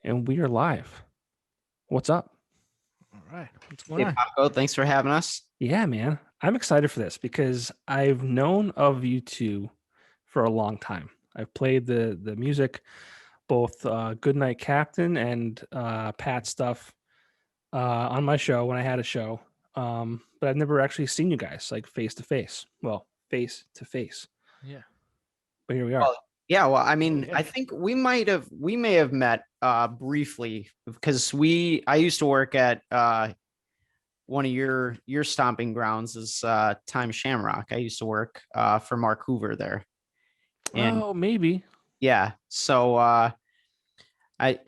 And we are live. What's up? All right. What's going Hey, on? Popko, thanks for having us. Yeah, man. I'm excited for this because I've known of you two for a long time. I've played the music, both Goodnight Captain and Pat stuff on my show when I had a show. But I've never actually seen you guys like face to face. Well, face to face. Yeah. But here we are. Well, yeah, well, I mean, yeah. I think we may have met briefly because I used to work at one of your stomping grounds is Time Shamrock. I used to work for Mark Hoover there. And Oh, maybe. yeah, so I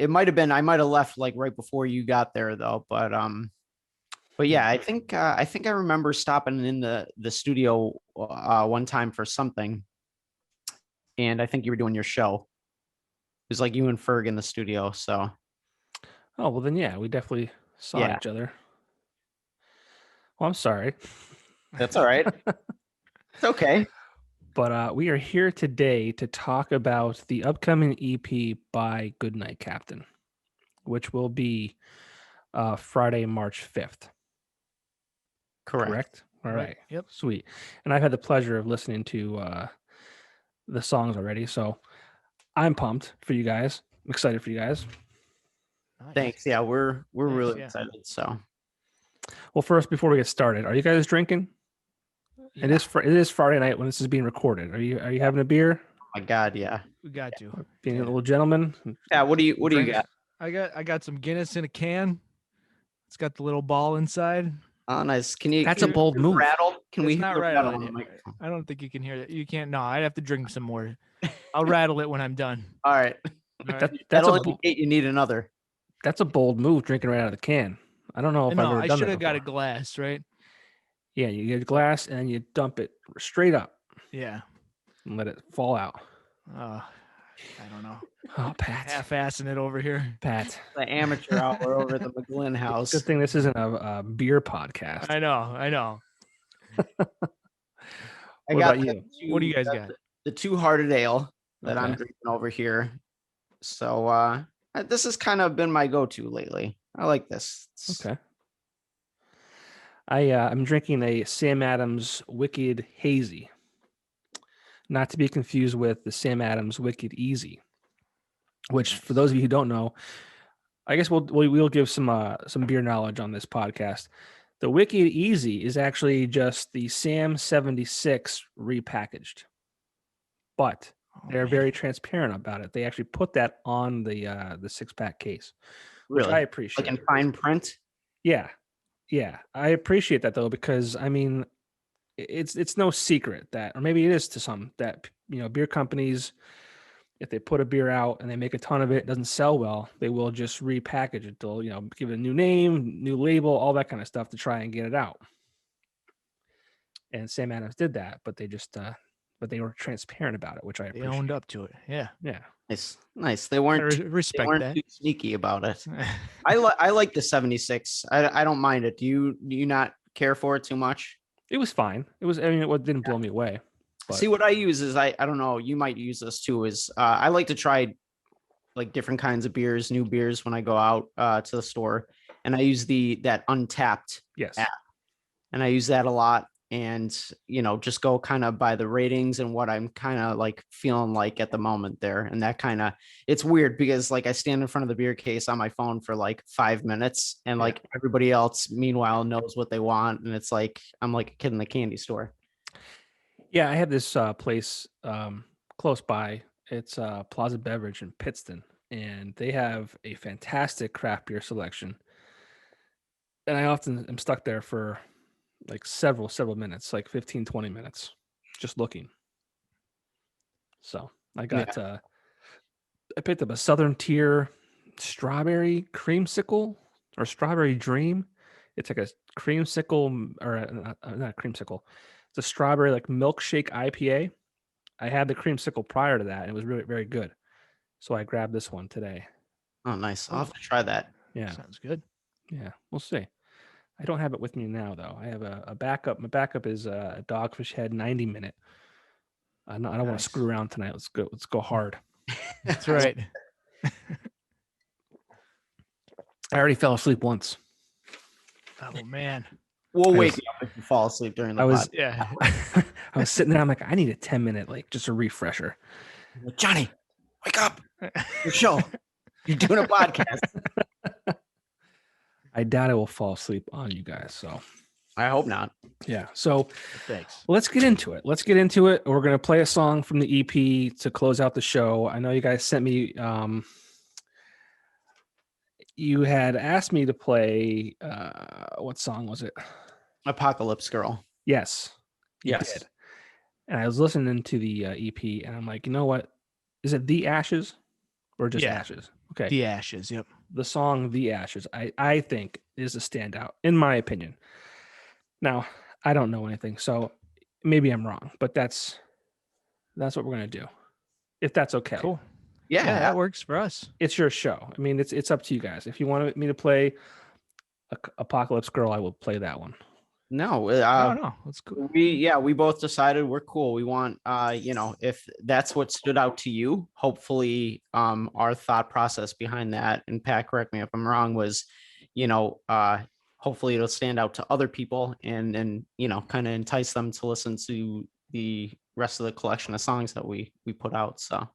might have been I might have left like right before you got there though, but yeah, I think I remember stopping in the studio one time for something, and I think you were doing your show. It was like you and Ferg in the studio. So Oh, well then yeah, we definitely saw yeah, each other. Well, I'm sorry. that's all right. It's okay. But we are here today to talk about the upcoming EP by Goodnight Captain, which will be Friday, March 5th. Correct? All right. Yep. Sweet. And I've had the pleasure of listening to the songs already. So I'm pumped for you guys. I'm excited for you guys. Nice. Thanks. Yeah, we're Thanks, really yeah. excited. So Well, first, before we get started, are you guys drinking? Yeah. It is Friday night when this is being recorded. Are you having a beer? oh my God, yeah. We got to. Being Yeah. a little gentleman? Yeah, what do you Drinks. got? I got some Guinness in a can. It's got the little ball inside. Oh, nice. That's a bold hear the move. rattle? Can we It's hear not the rattle rattling on the yet. microphone? I don't think you can hear it. You can't. No, I'd have to drink some more. I'll rattle it when I'm done. All right. All right. That's That'll a indicate you need another. that's a bold move, drinking right out of the can. I don't know if I've No, ever I done should that have got a before. glass, right? Yeah, you get a glass and you dump it straight up Yeah. and let it fall out. I don't know. Oh, Pat. Half-assing it over here. Pat. The amateur hour over at the McGlynn house. Good thing this isn't a beer podcast. I know. What about you? What do you guys got? The two-hearted ale that I'm Okay. drinking over here. So this has kind of been my go-to lately. I like this. Okay. I'm drinking a Sam Adams Wicked Hazy. Not to be confused with the Sam Adams Wicked Easy, which for those of you who don't know, I guess we'll give some beer knowledge on this podcast. The Wicked Easy is actually just the Sam 76 repackaged, but they're very transparent about it. They actually put that on the 6-pack case, which Really? I appreciate. Like in fine print? Yeah, I appreciate that though, because I mean, it's no secret that, or maybe it is to some, that beer companies, if they put a beer out and they make a ton of it, it doesn't sell well, they will just repackage it. They'll give it a new name, new label, all that kind of stuff to try and get it out. And Sam Adams did that, but they just but they were transparent about it, which I They appreciate. owned up to it. Yeah. Yeah. Nice. They weren't respect weren't that. too sneaky about it. I like the 76. I don't mind it. Do you not care for it too much? It was fine. It was, I mean, it didn't blow me away. But See, what I use is I don't know, you might use this too, is I like to try like different kinds of beers, new beers when I go out to the store, and I use that Untapped yes. app, and I use that a lot, and just go kind of by the ratings and what I'm kind of like feeling like at the moment there. And that kind of, it's weird because like I stand in front of the beer case on my phone for like 5 minutes, and like everybody else meanwhile knows what they want, and it's like I'm like a kid in the candy store. Yeah, I have this place close by. It's Plaza Beverage in Pittston, and they have a fantastic craft beer selection. And I often am stuck there for like several minutes, like 15, 20 minutes, just looking. So I got I picked up a Southern Tier strawberry creamsicle or strawberry dream. It's like a creamsicle, or not a creamsicle. It's a strawberry like milkshake IPA. I had the creamsicle prior to that, and it was really very good. So I grabbed this one today. Oh, nice. I'll have to try that. Yeah. Sounds good. Yeah, we'll see. I don't have it with me now, though. I have a backup. My backup is a Dogfish Head 90-minute. I don't want to screw around tonight. Let's go hard. That's right. I already fell asleep once. Oh man. We'll I wake was- you up if you fall asleep during the I was- podcast. Yeah. I was sitting there. I'm like, I need a 10-minute, like, just a refresher. Like, Johnny, wake up. Your show. You're doing a podcast. I doubt I will fall asleep on you guys. So I hope not. yeah. So Thanks. let's get into it. We're gonna play a song from the EP to close out the show. I know you guys sent me. You had asked me to play. What song was it? Apocalypse Girl. Yes. You Yes. did. And I was listening to the EP, and I'm like, you know what? Is it The Ashes or just Yeah. Ashes? Okay. The Ashes. Yep. The song The Ashes, I think, is a standout, in my opinion. Now, I don't know anything, so maybe I'm wrong, but that's what we're gonna do. If that's okay. Cool. Yeah. Yeah, that works for us. It's your show. I mean, it's up to you guys. If you want me to play Apocalypse Girl, I will play that one. No, No, that's cool. we both decided we're cool. We want if that's what stood out to you, hopefully our thought process behind that, and Pat, correct me if I'm wrong, was hopefully it'll stand out to other people and kind of entice them to listen to the rest of the collection of songs that we put out. So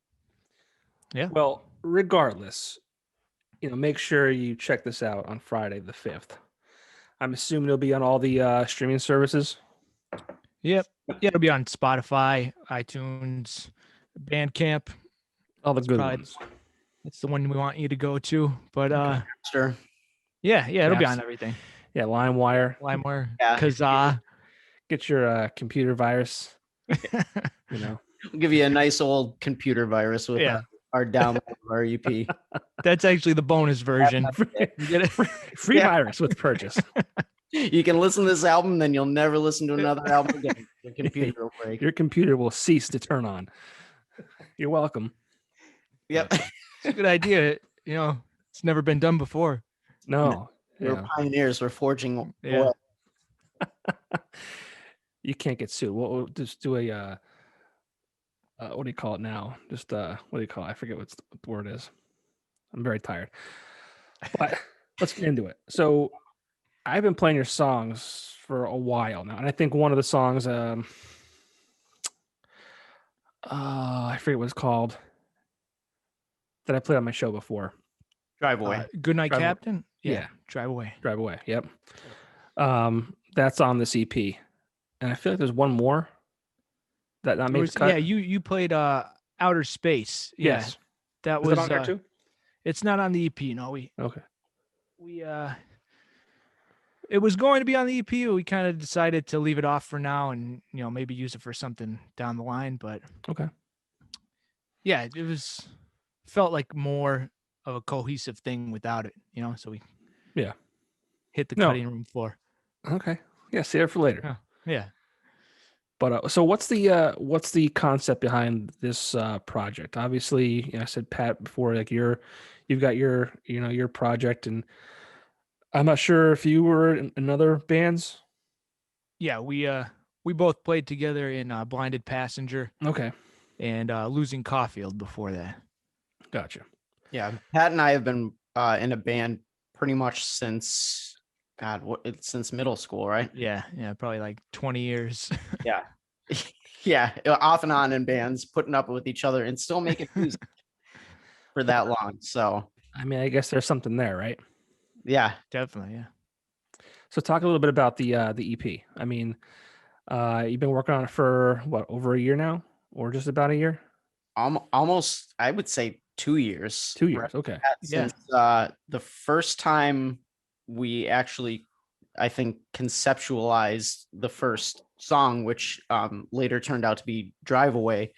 Well, regardless, make sure you check this out on Friday the 5th. I'm assuming it'll be on all the streaming services. Yep. Yeah, it'll be on Spotify, iTunes, Bandcamp. All the good probably- ones. It's the one we want you to go to. But sure. yeah, it'll be Yes. on everything. Yeah, LimeWire. LimeWire, Yeah. Kazaa. Get your computer virus. We'll give you a nice old computer virus with Yeah. our download of our EP. That's actually the bonus version. You get it? Free Yeah. virus with purchase. You can listen to this album, then you'll never listen to another album again. Your computer will break. Your computer will cease to turn on. You're welcome. Yep. It's a good idea. It's never been done before. No. We're Yeah. pioneers. We're forging. Yeah. oil. You can't get sued. We'll just do a what do you call it now? Just what do you call it? I forget what the word is. I'm very tired. But let's get into it. So I've been playing your songs for a while now, and I think one of the songs, I forget what it's called, that I played on my show before. Drive away. Goodnight, Drive- Captain. yeah. Drive away. Drive Away. Yep. That's on this EP, and I feel like there's one more that not made the cut. Yeah, you played Outer Space. Yeah, Yes. that Is was it on there too? It's not on the EP. No, we Okay. it was going to be on the EP. We kind of decided to leave it off for now, and maybe use it for something down the line. But Okay. yeah, it was felt like more of a cohesive thing without it. So we hit the No. cutting room floor. Okay. Yeah. Save it for later. Yeah. But so what's the concept behind this project? Obviously, I said Pat before, like you've got your your project, and I'm not sure if you were in other bands. Yeah, we both played together in Blinded Passenger Okay, and Losing Caulfield before that. gotcha. Yeah. Pat and I have been in a band pretty much since since middle school, right? Yeah, probably like 20 years. Yeah. Yeah. Off and on in bands, putting up with each other and still making music for that long. So I mean, I guess there's something there, right? yeah. Definitely, yeah. So talk a little bit about the EP. I mean, you've been working on it for what, over a year now, or just about a year? Almost, I would say 2 years. 2 years. Okay. Yeah. Since the first time we actually, I think, conceptualized the first song, which later turned out to be Drive Away,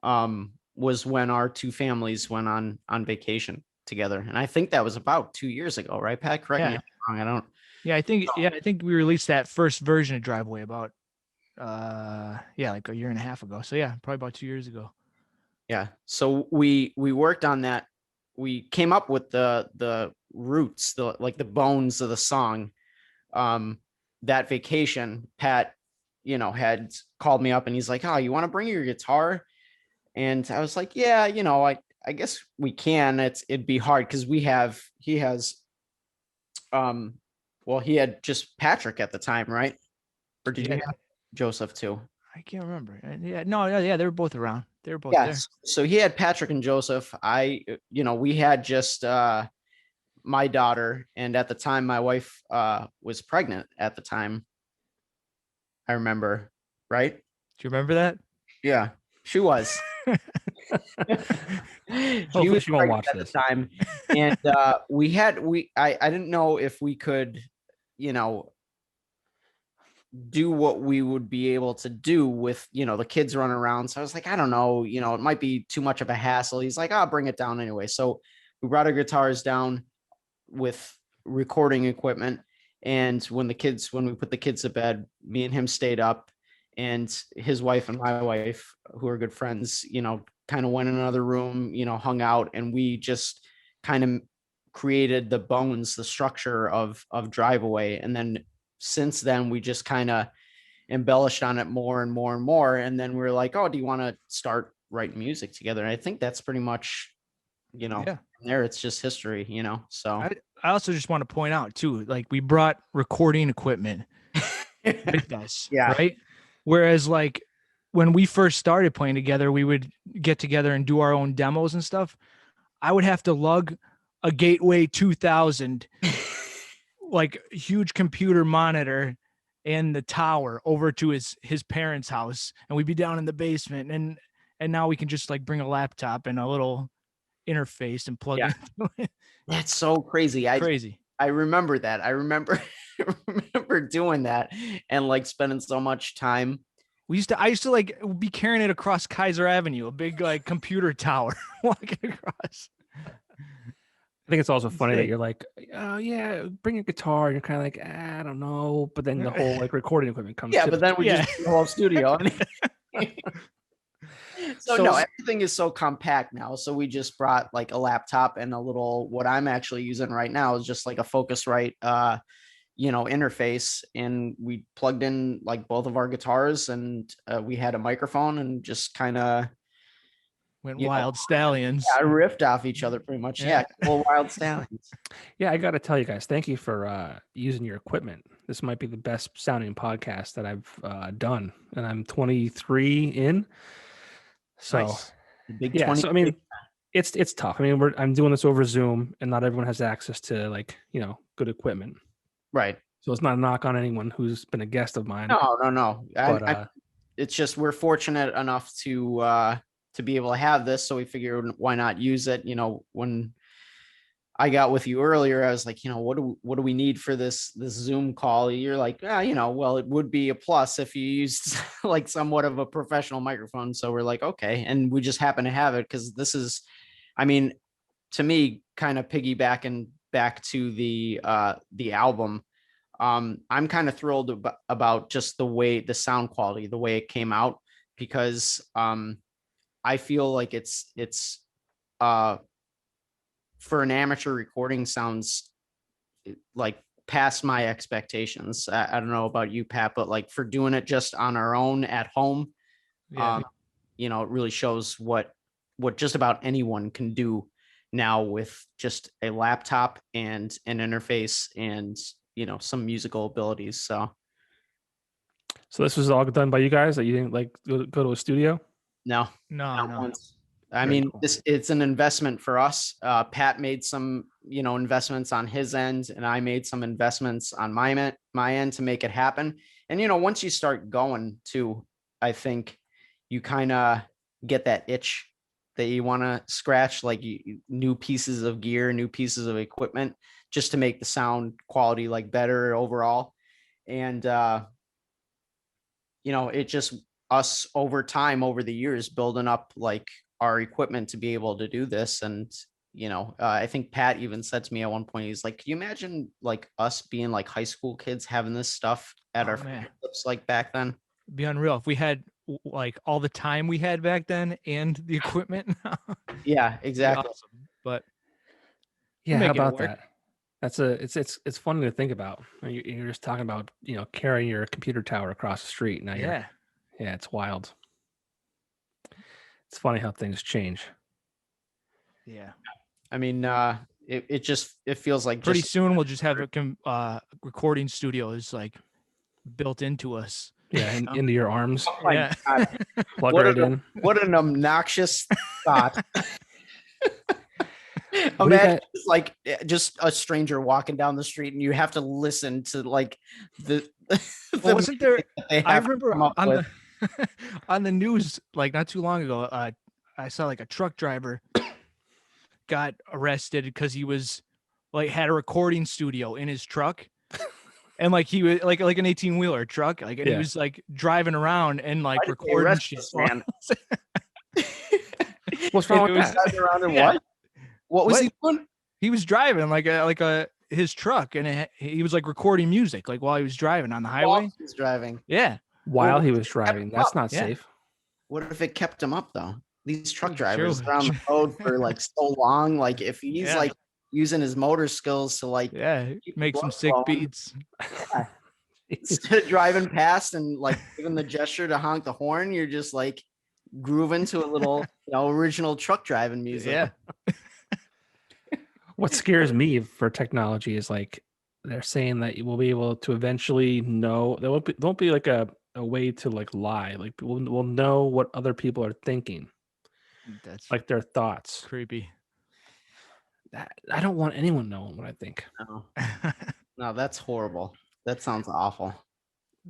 was when our two families went on vacation together. And I think that was about 2 years ago, right, Pat? Correct me Yeah. if I'm wrong. I don't. Yeah, I think we released that first version of Drive Away about like a year and a half ago. So yeah, probably about 2 years ago. Yeah. So we worked on that. We came up with the roots, the bones of the song. That vacation, Pat, had called me up and he's like, "Oh, you want to bring your guitar?" And I was like, "Yeah, I guess we can. It'd be hard because he has Well, he had just Patrick at the time, right? Or did you Yeah. have Joseph too? I can't remember. Yeah, no, yeah, they were both around. They were both there. Yes. So he had Patrick and Joseph. We had just my daughter, and at the time my wife was pregnant at the time. I remember, right? Do you remember that? Yeah, she was. She Hopefully was she won't pregnant watch at this. the time, and I didn't know if we could, you know, do what we would be able to do with, the kids running around. So I was like, I don't know, it might be too much of a hassle. He's like, I'll bring it down anyway. So we brought our guitars down with recording equipment. And when we put the kids to bed, me and him stayed up, and his wife and my wife, who are good friends, kind of went in another room, hung out, and we just kind of created the bones, the structure of Drive Away. And then since then, we just kind of embellished on it more and more and more. And then we were like, oh, do you want to start writing music together? And I think that's pretty much, Yeah. there it's just history, so. I also just want to point out too, like we brought recording equipment with us, Yeah. right? Whereas like when we first started playing together, we would get together and do our own demos and stuff. I would have to lug a Gateway 2000, like huge computer monitor and the tower over to his parents' house, and we'd be down in the basement, and now we can just like bring a laptop and a little interface and plug Yeah. into it. That's so crazy. Crazy. I remember that. I remember remember doing that and like spending so much time. I used to like be carrying it across Kaiser Avenue, a big like computer tower, walking across. I think it's also funny that you're like, oh yeah, bring your guitar. And you're kind of like, I don't know. But then the whole like recording equipment comes. Yeah, too. but then we just do the whole studio. So no, everything is so compact now. So we just brought like a laptop and a little, what I'm actually using right now is just like a Focusrite interface, and we plugged in like both of our guitars, and we had a microphone, and just kind of went wild stallions. I riffed off each other pretty much. Yeah, full wild stallions. Yeah, I got to tell you guys, thank you for using your equipment. This might be the best sounding podcast that I've done, and I'm 23 in. So, nice. Big yeah. 20. So I mean, it's tough. I mean, I'm doing this over Zoom, and not everyone has access to like good equipment. Right. So it's not a knock on anyone who's been a guest of mine. No. But it's just we're fortunate enough to be able to have this, so we figured why not use it. When I got with you earlier, I was like, what do we need for this Zoom call? You're like, well, it would be a plus if you used like somewhat of a professional microphone. So we're like, okay, and we just happen to have it because this is, I mean, to me, kind of piggybacking back to the album. I'm kind of thrilled about just the sound quality, the way it came out, because I feel like it's for an amateur recording sounds like past my expectations. I don't know about you, Pat, but like for doing it just on our own at home, it really shows what just about anyone can do now with just a laptop and an interface and some musical abilities. So this was all done by you guys, that you didn't like go to a studio? No. Once. I mean, cool. It's an investment for us. Pat made some, investments on his end, and I made some investments on my end to make it happen. And, once you start going too, I think you kind of get that itch that you want to scratch, like new pieces of gear, new pieces of equipment, just to make the sound quality like better overall. And, it just us over time, over the years, building up like our equipment to be able to do this. And, I think Pat even said to me at one point, he's like, can you imagine like us being like high school kids having this stuff at our fingertips like back then? It'd be unreal if we had like all the time we had back then and the equipment. Yeah, exactly. Awesome. But yeah, how about that? It's funny to think about. You're just talking about, carrying your computer tower across the street. Now yeah, it's wild. It's funny how things change. Yeah. I mean, it feels like Pretty just soon we'll just have a recording studio is like built into us. Yeah, into your arms. oh my Yeah. God, Plug what right an, in. what an obnoxious thought. What do you Imagine got? just, like just a stranger walking down the street and you have to listen to like the, Well, wasn't there? music that they I have to remember come up on with. the on the news like not too long ago. I saw like a truck driver got arrested because he was like had a recording studio in his truck. And like he was like an 18-wheeler truck, like, and he Yeah. was like driving around and Why like did they recording arrest shit. this man? What's wrong It with was- that? Driving around in Yeah. what was What? he doing? He was driving like a his truck, and he was like recording music like while he was driving on the highway. While he was driving. Yeah, While Well, he was driving. That's not Yeah. safe. What if it kept him up though? These truck True. drivers are on the road for like so long. Like if he's Yeah. like using his motor skills to like yeah, keep the make some blood sick flowing, beats. instead of driving past and like giving the gesture to honk the horn, you're just like grooving to a little original truck driving music. Yeah, What scares me for technology is like they're saying that you will be able to eventually know there won't be like a way to like lie. Like we'll know what other people are thinking, that's like their thoughts. creepy. I don't want anyone knowing what I think. No, that's horrible. That sounds awful.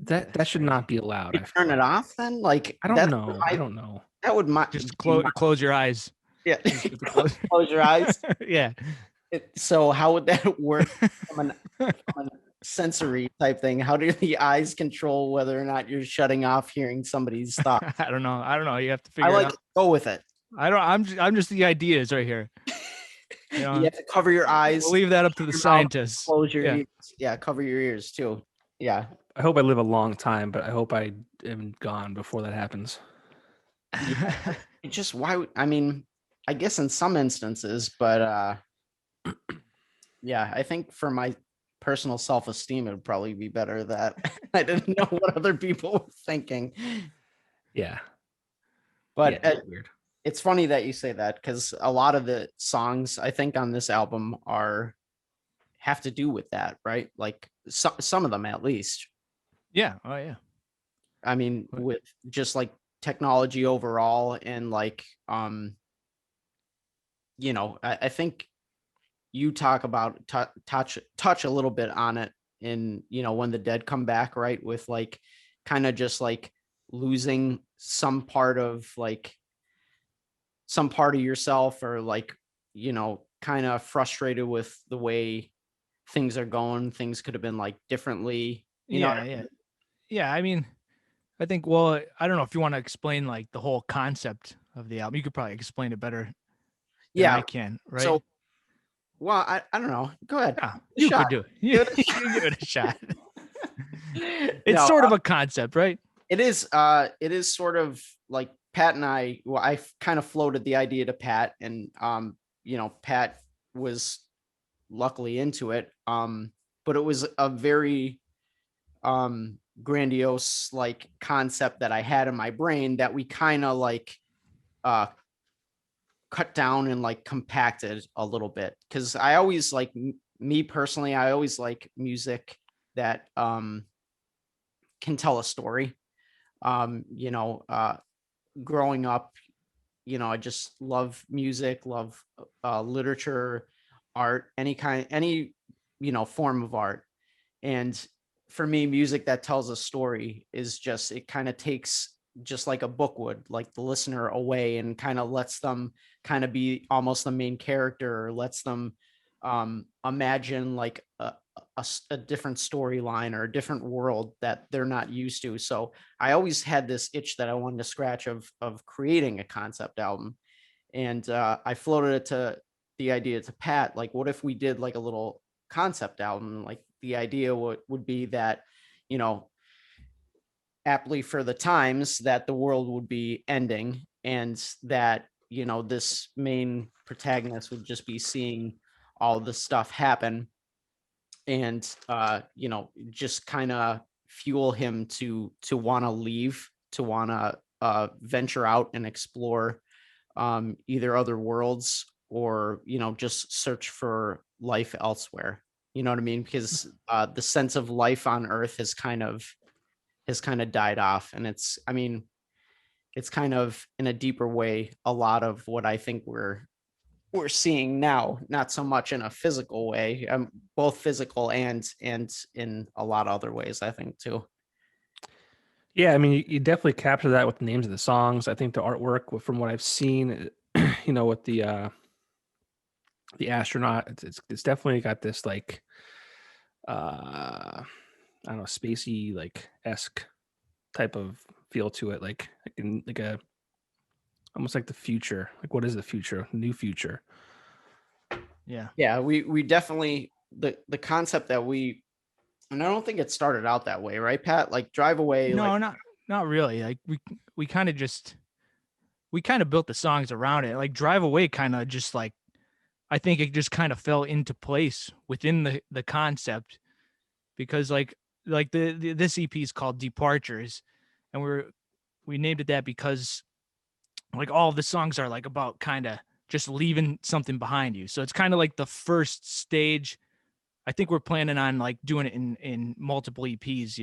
That should not be allowed. You turn it off then? Like I don't that's know. I don't know. That would Just be close your eyes. yeah. close- Close your eyes. Yeah, So how would that work from a sensory type thing? How do the eyes control whether or not you're shutting off hearing somebody's thoughts? I don't know. You have to I figure it like out. go with it. I'm just the ideas right here. You know, You have to cover your eyes. we'll leave that up to the your mouth, scientists. Close your Yeah. ears. Yeah, cover your ears too. Yeah. I hope I live a long time, but I hope I am gone before that happens. It just I mean, I guess in some instances, but yeah, I think for my personal self-esteem, it would probably be better that I didn't know what other people were thinking. Yeah. But Yeah, it's weird. it's funny that you say that because a lot of the songs I think on this album have to do with that, right? Like some of them at least. Yeah. Oh yeah. I mean, What? with just like technology overall and like I think you talk about touch a little bit on it in When the Dead Come Back, right? With like kind of just like losing some part of yourself, or like kind of frustrated with the way things are going. Things could have been like differently, you know what I Yeah. mean? Yeah. I mean, I think. Well, I don't know if you want to explain like the whole concept of the album. You could probably explain it better. Than I can. Right. So, well, I don't know. Go ahead. yeah, a you shot. could do it. You can give it a shot. It's No, sort of a concept, right? it is sort of like Pat and I kind of floated the idea to Pat, and Pat was luckily into it, but it was a very grandiose like concept that I had in my brain that we kind of like cut down and like compacted a little bit, because I always like me personally, I always like music that can tell a story. Growing up, I just love music, love literature, art, any form of art. And for me, music that tells a story is just, it kind of takes, just like a book would, like the listener away and kind of lets them kind of be almost the main character, or lets them imagine like a different storyline or a different world that they're not used to. So I always had this itch that I wanted to scratch of creating a concept album. And I floated it to the idea to Pat, like, what if we did like a little concept album? Like the idea would be that, aptly for the times, that the world would be ending, and that, this main protagonist would just be seeing all the stuff happen, and just kind of fuel him to want to leave, to want to venture out and explore either other worlds or just search for life elsewhere. You know what I mean? Because the sense of life on Earth has kind of died off, and it's kind of in a deeper way a lot of what I think we're seeing now, not so much in a physical way, both physical and in a lot of other ways, I think too. Yeah, I mean, you definitely capture that with the names of the songs. I think the artwork, from what I've seen, with the astronaut, it's definitely got this like, I don't know, spacey like esque type of feel to it, like a almost like the future. Like, what is the future? New future. Yeah. Yeah, we definitely, the concept that and I don't think it started out that way, right, Pat? Like Drive Away, like No, not really. Like we kind of just we kind of built the songs around it. Like Drive Away kind of just like I think it just kind of fell into place within the concept because like this EP is called Departures, and we named it that because like all of the songs are like about kind of just leaving something behind you. So it's kind of like the first stage. I think we're planning on like doing it in multiple EPs.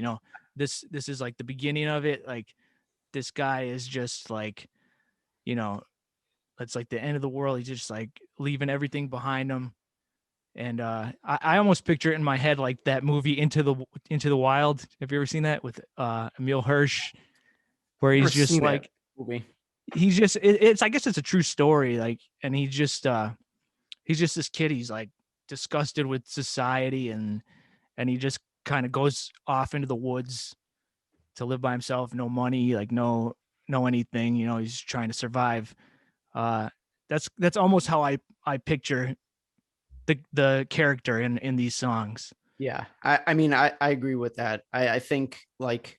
This is like the beginning of it. Like this guy is just like, you know, it's like the end of the world. He's just like leaving everything behind him. And I almost picture it in my head like that movie Into the Wild. Have you ever seen that with Emil Hirsch, where Never he's just seen it. like movie. he's just it's I guess it's a true story. Like, and he's just this kid. He's like disgusted with society, and he just kind of goes off into the woods to live by himself. No money, like no anything. He's trying to survive. Uh, that's almost how I picture the character in these songs. Yeah, I mean, I agree with that. I think like,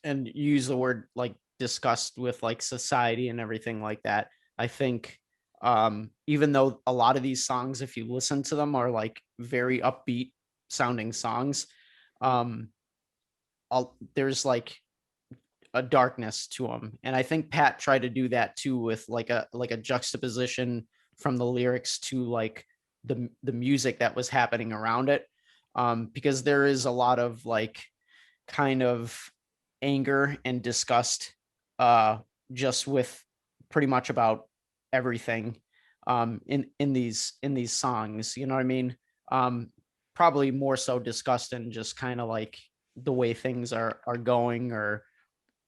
and use the word like disgust with like society and everything like that. I think even though a lot of these songs, if you listen to them, are like very upbeat sounding songs, um there's like a darkness to them, and I think Pat tried to do that too with like a juxtaposition from the lyrics to like the music that was happening around it, because there is a lot of like kind of anger and disgust, uh just with pretty much about everything, in these songs, you know what I mean? Probably more so disgust and just kind of like the way things are going,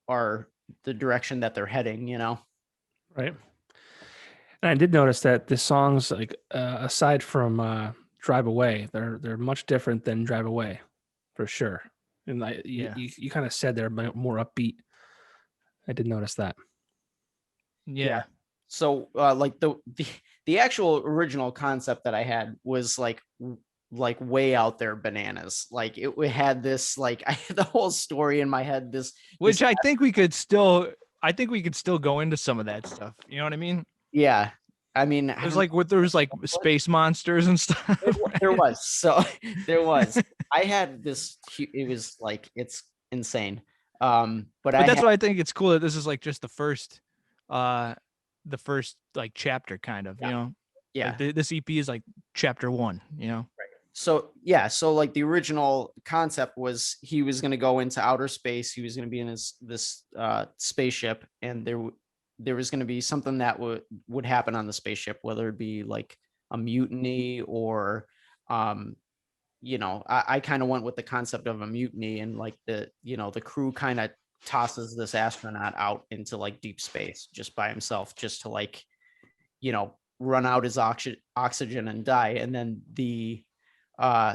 or the direction that they're heading. Right. And I did notice that the songs, like aside from "Drive Away," they're much different than "Drive Away," for sure. And you Yeah. you, you kind of said they're more upbeat. I did notice that. Yeah. Yeah. So like the actual original concept that I had was like way out there bananas. Like it had this, like I had the whole story in my head. This Which I think we could still go into some of that stuff. You know what I mean? Yeah. I mean, I There's don't like there was like space monsters and stuff. there was. So there was. I had this it was like, it's insane. But But I that's had why I think it's cool that this is like just uh the first like chapter kind of, yeah, Like yeah. this EP is like chapter 1. So yeah, so like the original concept was he was going to go into outer space. He was going to be in this spaceship, and there was going to be something that would happen on the spaceship, whether it be like a mutiny or I kind of went with the concept of a mutiny, and like the crew kind of tosses this astronaut out into like deep space just by himself, just to like run out his oxygen and die. And then uh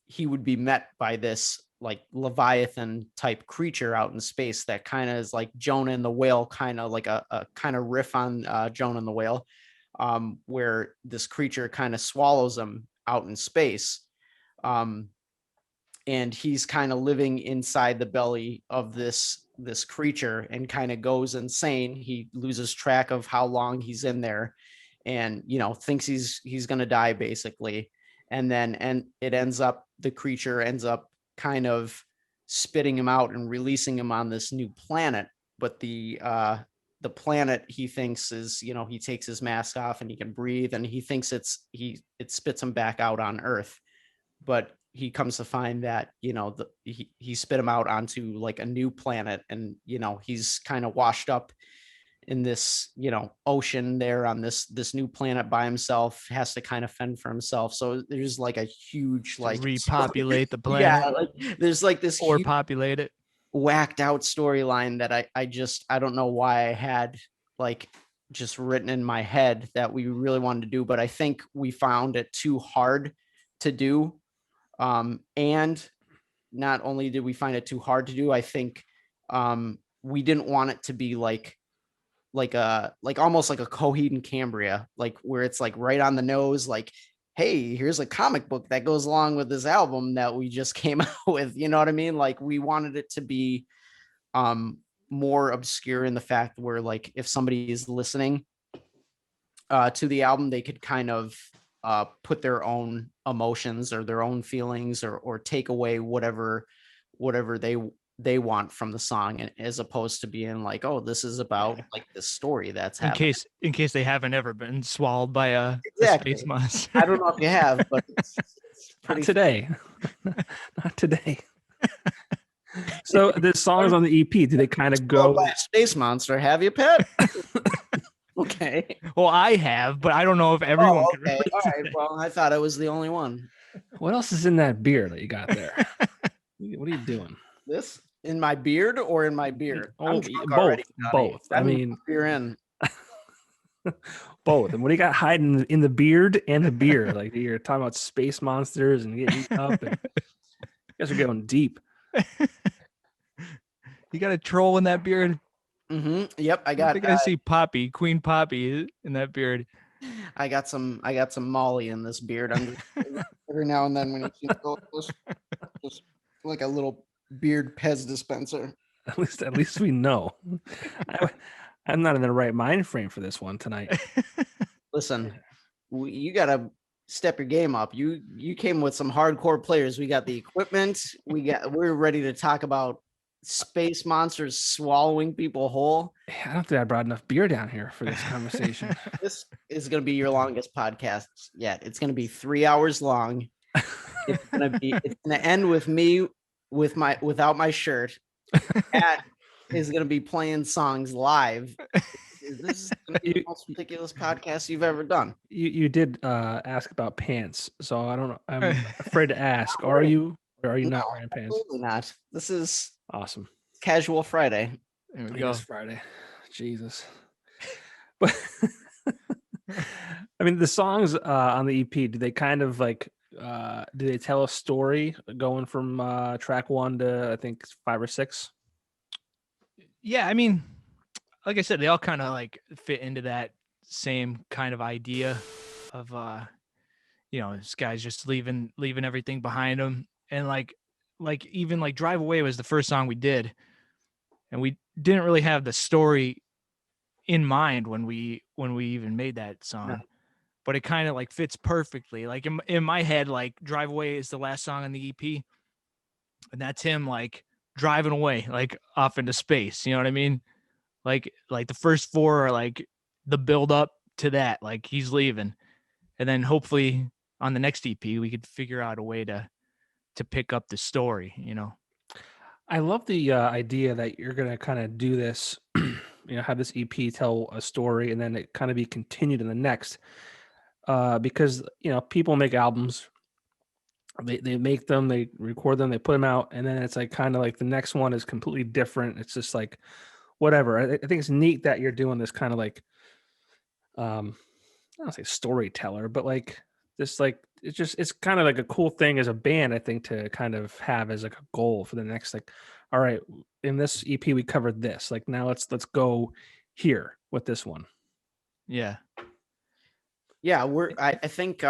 he would be met by this like Leviathan type creature out in space that kind of is like Jonah and the whale, kind of like a kind of riff on Jonah and the whale, where this creature kind of swallows him out in space. um and he's kind of living inside the belly of this creature and kind of goes insane. He loses track of how long he's in there, and thinks he's going to die basically. And it ends up, the creature ends up kind of spitting him out and releasing him on this new planet. But the planet he thinks is, he takes his mask off and he can breathe, and he thinks it spits him back out on Earth. But he comes to find that, he spit him out onto like a new planet, and, he's kind of washed up in this, ocean there on this new planet by himself, has to kind of fend for himself. So there's like a huge, To like, repopulate the yeah, planet like there's like this or huge populate it. whacked out storyline that I don't know why I had like just written in my head that we really wanted to do, but I think we found it too hard to do. And not only did we find it too hard to do, I think we didn't want it to be like almost like a Coheed and Cambria, like where it's like right on the nose, like, hey, here's a comic book that goes along with this album that we just came out with. You know what I mean? Like, we wanted it to be more obscure in the fact where, like, if somebody is listening to the album, they could kind of put their own emotions or their own feelings, or take away whatever they want from the song, and as opposed to being like, oh, this is about like this story that's happening. In case they haven't ever been swallowed by a Exactly. space monster. I don't know if you have, but it's pretty Not today. Not today. So the songs on the EP, do they kind of go? by a space monster. Have you, Pet? Okay. Well, I have, but I don't know if everyone Oh, can okay. relate All to right. that. Well, I thought I was the only one. What else is in that beer that you got there? What are you doing? This in my beard or in my beard? Oh, I'm drunk both. already, Johnny. Both. I mean, you're in. both. And what do you got hiding in the beard and the beer? Like, you're talking about space monsters and getting eaten up. And you guys are going deep. You got a troll in that beard. Yep, I I got. think I see Poppy, Queen Poppy, in that beard. I got some Molly in this beard. I'm just, every now and then when you see just like a little beard Pez dispenser. At least we know. I'm not in the right mind frame for this one tonight. Listen, you gotta step your game up. You came with some hardcore players. We got the equipment. We're ready to talk about space monsters swallowing people whole. I don't think I brought enough beer down here for this conversation. This is gonna be your longest podcast yet. It's gonna be 3 hours long. It's gonna end with me without my shirt. Pat is gonna be playing songs live. This is gonna be the most ridiculous podcast you've ever done. You did ask about pants, so I don't know. I'm afraid to ask. Are you or are you not wearing pants? Absolutely not. This is Awesome. casual Friday. There we It go. is Friday. Jesus. But I mean, the songs on the EP, do they kind of like do they tell a story going from track 1 to I think 5 or 6? Yeah, I mean, like I said, they all kind of like fit into that same kind of idea of this guy's just leaving everything behind him. And like even like Drive Away was the first song we did, and we didn't really have the story in mind when we even made that song. No. But it kind of like fits perfectly. Like in my head, like Drive Away is the last song on the EP, and that's him like driving away, like off into space. You know what I mean? Like the first 4 are like the build up to that, like he's leaving, and then hopefully on the next EP we could figure out a way to pick up the story. I love the idea that you're gonna kind of do this, have this EP tell a story and then it kind of be continued in the next. Because people make albums, they make them, they record them, they put them out, and then it's like kind of like the next one is completely different. It's just like whatever. I think it's neat that you're doing this kind of like I don't say storyteller, but like this, like it's kind of like a cool thing as a band, I think, to kind of have as like a goal for the next, like, all right, in this EP we covered this, like now let's go here with this one. Yeah. I think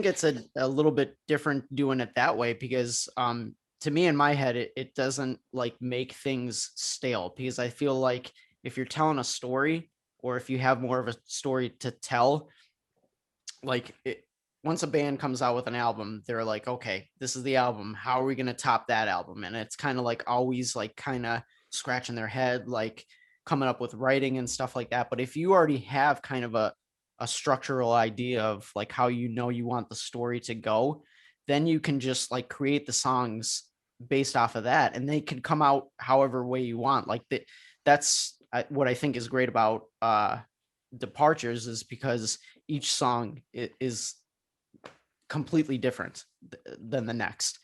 it's a little bit different doing it that way, because to me, in my head, it doesn't like make things stale, because I feel like if you're telling a story, or if you have more of a story to tell, like once a band comes out with an album, they're like, okay, this is the album. How are we going to top that album? And it's kind of like always like kind of scratching their head, like, coming up with writing and stuff like that. But if you already have kind of a structural idea of like how you want the story to go, then you can just like create the songs based off of that, and they can come out however way you want. Like that's what I think is great about Departures, is because each song is completely different than the next.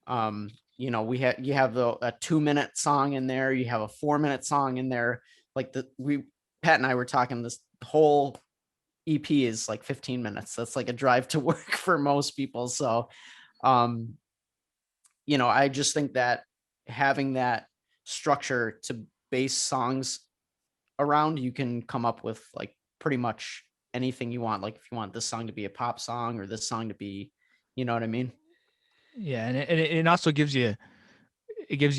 You know, you have a 2-minute song in there, you have a 4-minute song in there. Like Pat and I were talking, this whole EP is like 15 minutes. That's like a drive to work for most people. So, you know, I just think that having that structure to base songs around, you can come up with like pretty much anything you want. Like if you want this song to be a pop song or this song to be, you know what I mean? Yeah, and it also gives you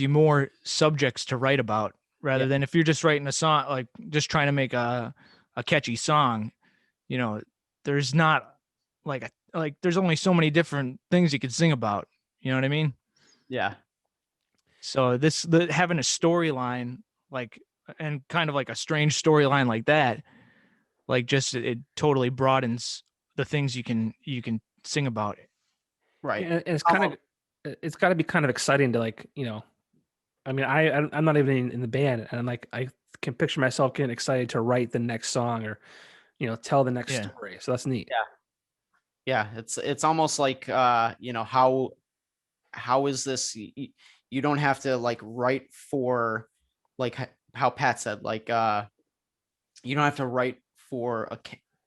more subjects to write about, rather Yeah. than if you're just writing a song, like just trying to make a catchy song. You know, there's not like there's only so many different things you could sing about. You know what I mean? Yeah. So having a storyline, like, and kind of like a strange storyline like that, like just it totally broadens the things you can sing about. Right. And it's kind of, it's got to be kind of exciting to, like, you know, I mean, I'm not even in the band, and like I can picture myself getting excited to write the next song, or, you know, tell the next Yeah. story. So that's neat. Yeah. It's almost like, you know, how is this? You don't have to like write for, like how Pat said, like, you don't have to write for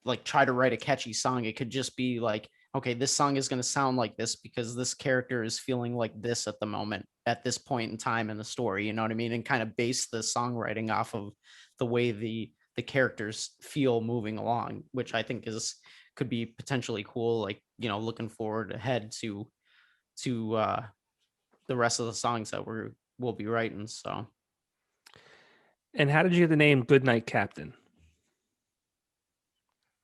like try to write a catchy song. It could just be like, okay, this song is going to sound like this because this character is feeling like this at the moment, at this point in time in the story. You know what I mean? And kind of base the songwriting off of the way the characters feel moving along, which I think could be potentially cool. Like, you know, looking forward ahead to the rest of the songs that we'll be writing. So And how did you get the name Goodnight Captain?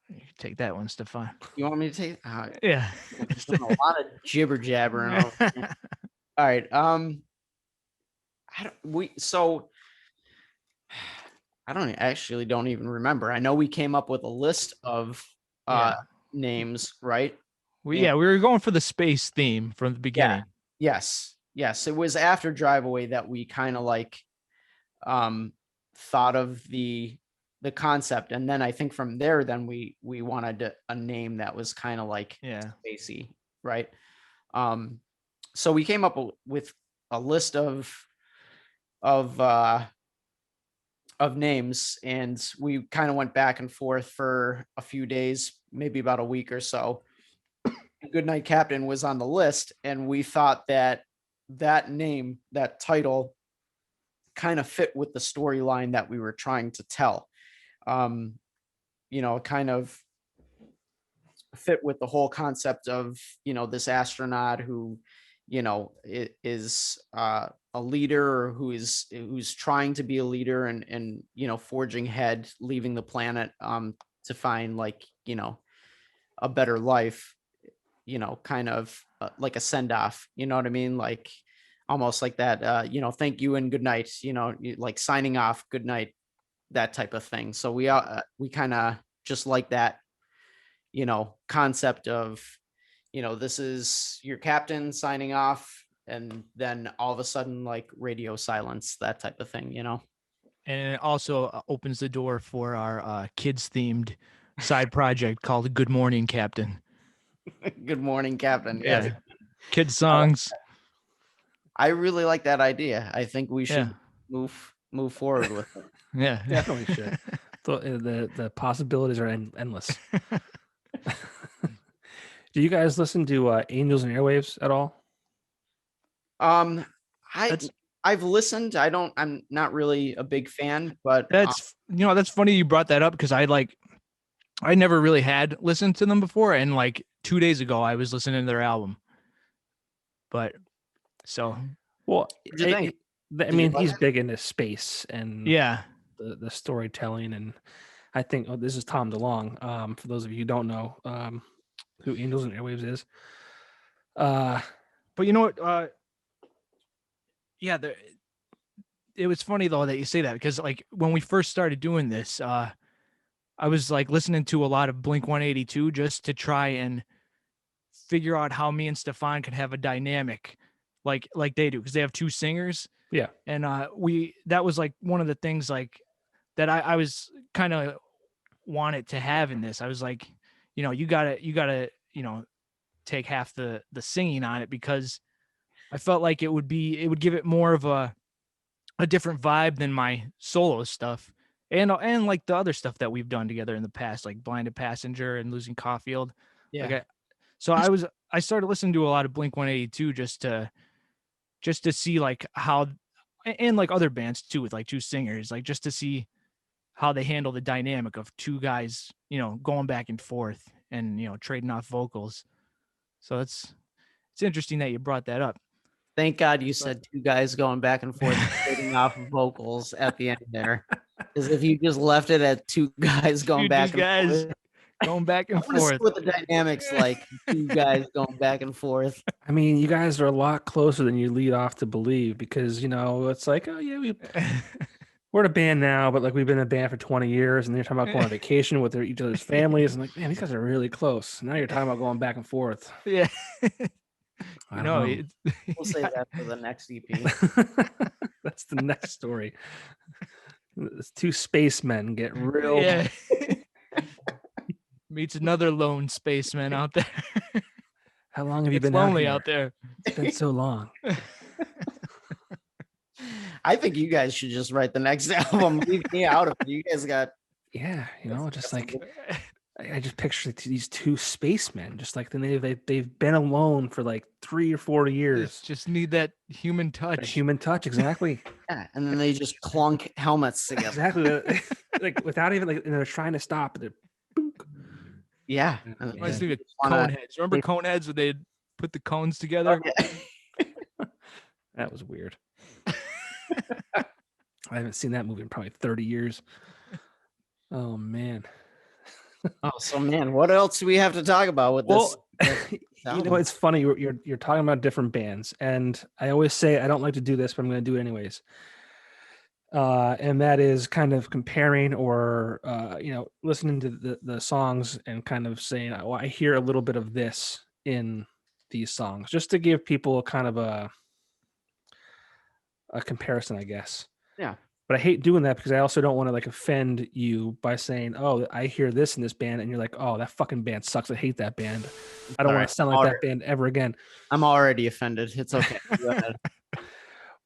You can take that one, Stefan. you want me to take? Yeah. Doing a lot of jibber jabbering over here. All right. I don't even remember. I know we came up with a list of Yeah. names, right? We were going for the space theme from the beginning. Yes. It was after Drive Away that we kind of like thought of the concept, and then I think from there, then we wanted a name that was kind of like spacey, right? So we came up with a list of names, and we kind of went back and forth for a few days, maybe about a week or so. Goodnight Captain was on the list, and we thought that name, that title, kind of fit with the storyline that we were trying to tell. You know, kind of fit with the whole concept of, you know, this astronaut who, you know, is a leader, who's trying to be a leader, and you know, forging ahead, leaving the planet to find, like, you know, a better life, you know, kind of like a send off, you know what I mean? Like almost like that, you know, thank you and good night, you know, like signing off, good night, that type of thing. So we kind of just like that, you know, concept of, you know, this is your captain signing off, and then all of a sudden, like, radio silence, that type of thing, you know? And it also opens the door for our kids themed side project called Good Morning Captain. Good morning, captain. Yeah. Yes. Kids songs. I really like that idea. I think we should Yeah. move forward with it. Yeah. Definitely should. The possibilities are endless. Do you guys listen to Angels and Airwaves at all? I've listened. I'm not really a big fan, but That's that's funny you brought that up, because I never really had listened to them before, and like 2 days ago I was listening to their album. But so Well, what'd you think? I mean, he's big into space and yeah. the storytelling, and I think, oh, this is Tom DeLonge. For those of you who don't know who Angels and Airwaves is. But you know what? Yeah, it was funny though that you say that, because like when we first started doing this, I was like listening to a lot of Blink 182 just to try and figure out how me and Stefan could have a dynamic like they do, because they have two singers. Yeah. And that was like one of the things like that I was kind of wanted to have in this. I was like, you gotta take half the singing on it, because I felt like it would give it more of a different vibe than my solo stuff, and like the other stuff that we've done together in the past, like Blinded Passenger and Losing Caulfield. Yeah. Like I started listening to a lot of Blink 182 just to see like how, and like other bands too with like two singers, like just to see how they handle the dynamic of two guys, going back and forth and trading off vocals. So it's interesting that you brought that up. Thank God you said two guys going back and forth, trading off vocals at the end there. Because if you just left it at two guys going back and forth, going back and I want to see forth. what the dynamics like. Two guys going back and forth. I mean, you guys are a lot closer than you lead off to believe, because it's like, oh yeah, we're in a band now, but like we've been in a band for 20 years, and you're talking about going on vacation with each other's families, and like, man, these guys are really close. Now you're talking about going back and forth. Yeah. I don't know. We'll save that for the next EP. That's the next story. These two spacemen get real. Yeah. Meets another lone spaceman out there. How long have you It's been lonely out there? It's been so long. I think you guys should just write the next album. Leave me out of it. You guys got. Yeah, just like I just picture these two spacemen, just like they've been alone for like 3 or 4 years. Just need that human touch. Human touch, exactly. Yeah, and then they just clunk helmets together. Exactly. Like without even like, they're trying to stop, but they're. Yeah. Reminds me of Coneheads. Remember Coneheads when they'd put the cones together? That was weird. I haven't seen that movie in probably 30 years. Oh man. Oh, so man, what else do we have to talk about with this? It's funny. You're talking about different bands, and I always say I don't like to do this, but I'm going to do it anyways. And that is kind of comparing or listening to the songs and kind of saying, oh, I hear a little bit of this in these songs, just to give people kind of a comparison, I guess. Yeah. But I hate doing that, because I also don't want to like offend you by saying, oh, I hear this in this band, and you're like, oh, that fucking band sucks. I hate that band. I don't want to sound like that band ever again. I'm already offended. It's okay.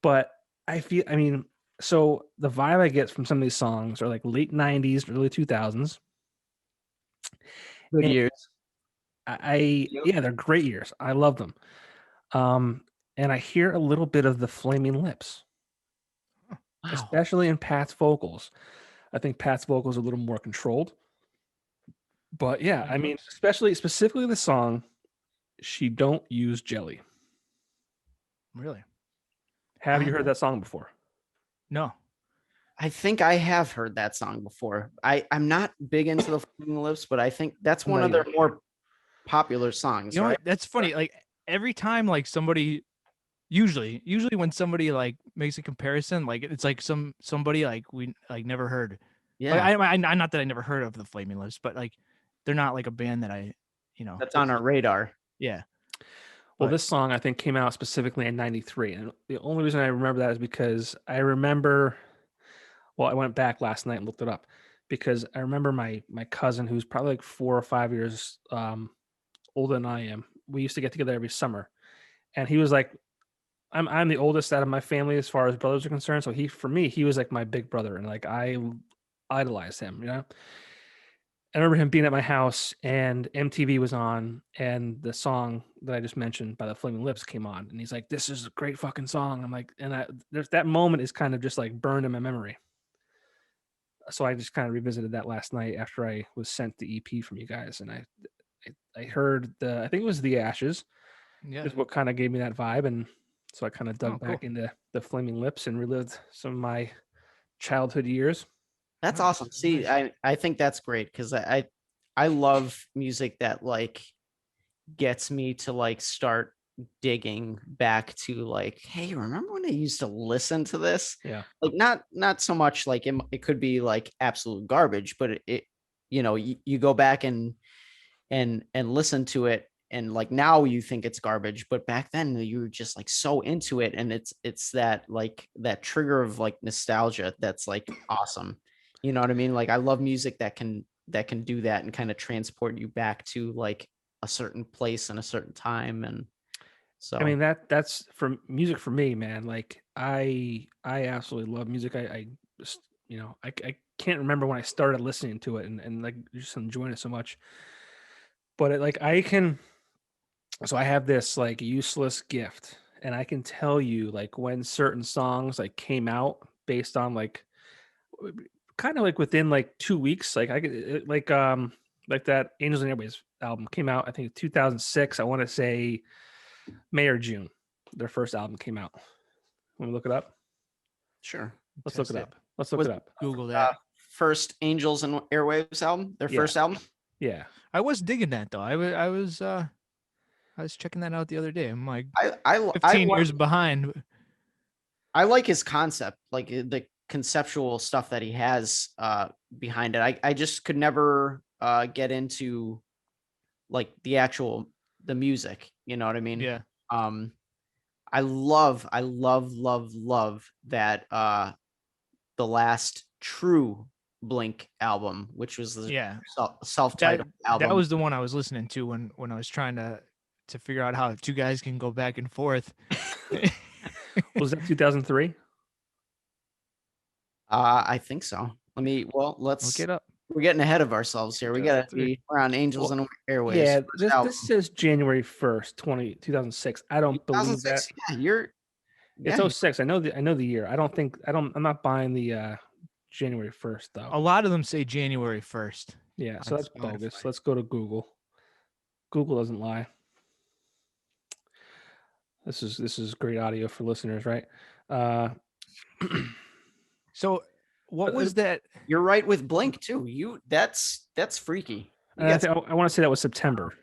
But so the vibe I get from some of these songs are like late 90s, early 2000s. Good years. Yeah, they're great years. I love them. And I hear a little bit of the Flaming Lips. Wow. Especially in Pat's vocals. I think Pat's vocals are a little more controlled. But yeah, I mean, specifically the song, She Don't Use Jelly. Really? Have you heard that song before? No. I think I have heard that song before. I'm not big into the Flaming Lips, but I think that's one of their more popular songs. You know what? That's funny. Like every time like somebody usually when somebody like makes a comparison, like it's like somebody like we like never heard. Yeah. Like, I not that I never heard of the Flaming Lips, but like they're not like a band that I that's on our radar. Yeah. Well, this song I think came out specifically in 93. And the only reason I remember that is because I remember, well, I went back last night and looked it up, because I remember my cousin, who's probably like 4 or 5 years older than I am. We used to get together every summer, and he was like, I'm the oldest out of my family as far as brothers are concerned. So he was like my big brother, and like I idolized him, I remember him being at my house and MTV was on, and the song that I just mentioned by the Flaming Lips came on, and he's like, "This is a great fucking song." I'm like, there's that moment is kind of just like burned in my memory. So I just kind of revisited that last night after I was sent the EP from you guys, and I heard I think it was The Ashes, is what kind of gave me that vibe, and so I kind of dug back into the Flaming Lips and relived some of my childhood years. That's awesome. See, I think that's great, because I love music that like gets me to like start digging back to like, hey, remember when I used to listen to this? Yeah. Like not so much like it could be like absolute garbage, but it you go back and listen to it, and like now you think it's garbage, but back then you were just like so into it, and it's that like that trigger of like nostalgia that's like awesome. You know what I mean? Like I love music that can do that and kind of transport you back to like a certain place and a certain time. And I so mean that's for music for me, man. Like I absolutely love music. I just I can't remember when I started listening to it and like just enjoying it so much. But like I can, so I have this like useless gift, and I can tell you like when certain songs like came out based on like kind of like within like 2 weeks. Like I could like that Angels and Airways album came out, I think 2006. I want to say May or June. Their first album came out. Want me look it up? sure. Let's look it Test it. up. Let's look Was it up. Google uh, that. first Angels and Airwaves album, their Yeah. first album? Yeah. I was digging that though. I was checking that out the other day. I'm like I 15 years behind. I like his concept, like the conceptual stuff that he has behind it. I just could never get into like the music, you know what I mean? Yeah. Um I love that the last true Blink album, which was the Yeah. self-titled That album. was the one I was listening to when I was trying to figure out how two guys can go back and forth. Was that 2003? I think so. Look it up. We're getting ahead of ourselves here. We're on Angels Well, and Airways. yeah, First this album. says January 1st, 2006. I don't believe that. 2006. Yeah, It's yeah, 06. I know the year. I'm not buying the January 1st though. A lot of them say January 1st. Yeah, so on that's bogus. Spotify. Let's go to Google. Google doesn't lie. This is great audio for listeners, right? Uh So what was that? you're right with Blink too. That's freaky. You got I want to say that was September.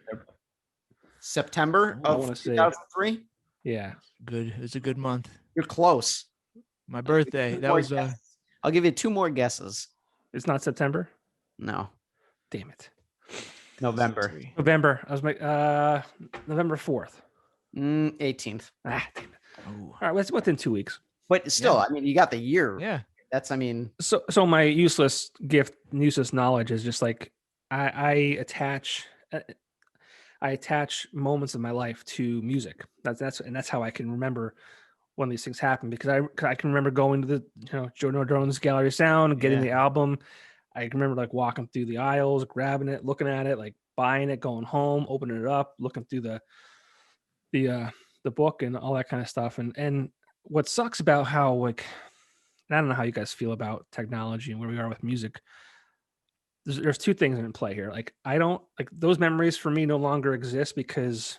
September I of wanna say- 2003. Yeah. Good. It was a good month. You're close. My birthday. That More was guesses. I'll give you two more guesses. It's not September. No, Damn it. November. November. I was like November 4th. 18th. Ah, damn it. Oh. All right, it's within 2 weeks. But still, Yeah. I mean, you got the year. Yeah. That's, I mean, So my useless gift, useless knowledge is just like I attach moments of my life to music. That's how I can remember when these things happen, because I can remember going to the Joe Nordrone's Gallery of Sound, getting Yeah. the album. I can remember like walking through the aisles, grabbing it, looking at it, like buying it, going home, opening it up, looking through the book and all that kind of stuff. And what sucks about how like, and I don't know how you guys feel about technology and where we are with music. There's two things in play here. Like I don't like those memories for me no longer exist because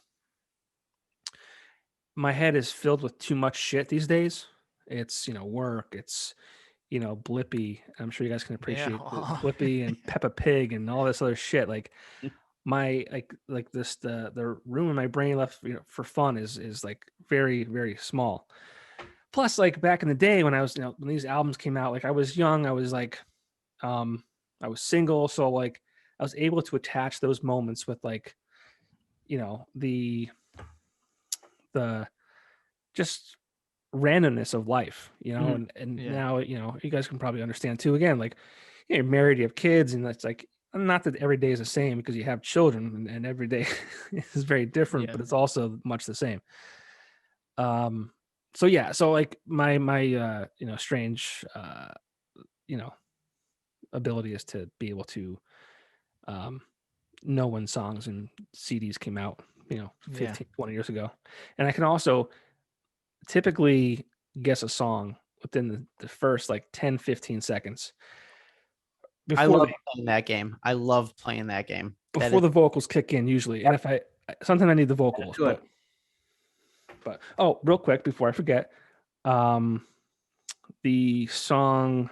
my head is filled with too much shit these days. It's work. It's Blippy. I'm sure you guys can appreciate Blippy and Peppa Pig and all this other shit. Like my like this the room in my brain left for fun is like very very small. Plus, like back in the day when I was when these albums came out, like I was young, I was like I was single, so like I was able to attach those moments with like the just randomness of life, and Yeah. now you guys can probably understand too. Again, like you're married, you have kids, and that's like not that every day is the same because you have children, and every day is very different, Yeah. but it's also much the same. So yeah, so like my strange ability is to be able to know when songs and CDs came out 15 20 years ago, and I can also typically guess a song within the first like 10-15 seconds I before love playing that game. I love playing that game. before the vocals kick in usually. And if sometimes I need the vocals, but oh, real quick before I forget, the song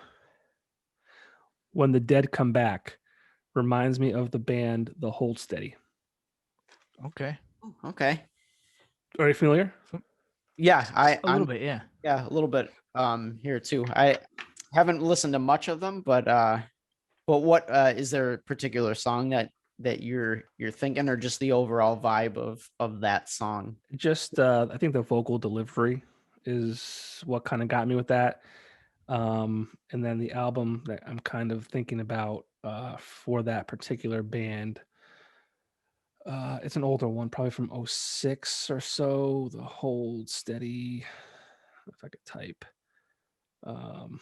When the Dead Come Back reminds me of the band The Hold Steady. Okay. Okay. Are you familiar? Yeah, A little I'm bit, yeah. yeah, a little bit here too. I haven't listened to much of them, but what is there a particular song that you're thinking, or just the overall vibe of that song? Just I think the vocal delivery is what kind of got me with that. And then the album that I'm kind of thinking about for that particular band, it's an older one, probably from '06 or so. The Hold Steady, if I could type. Um,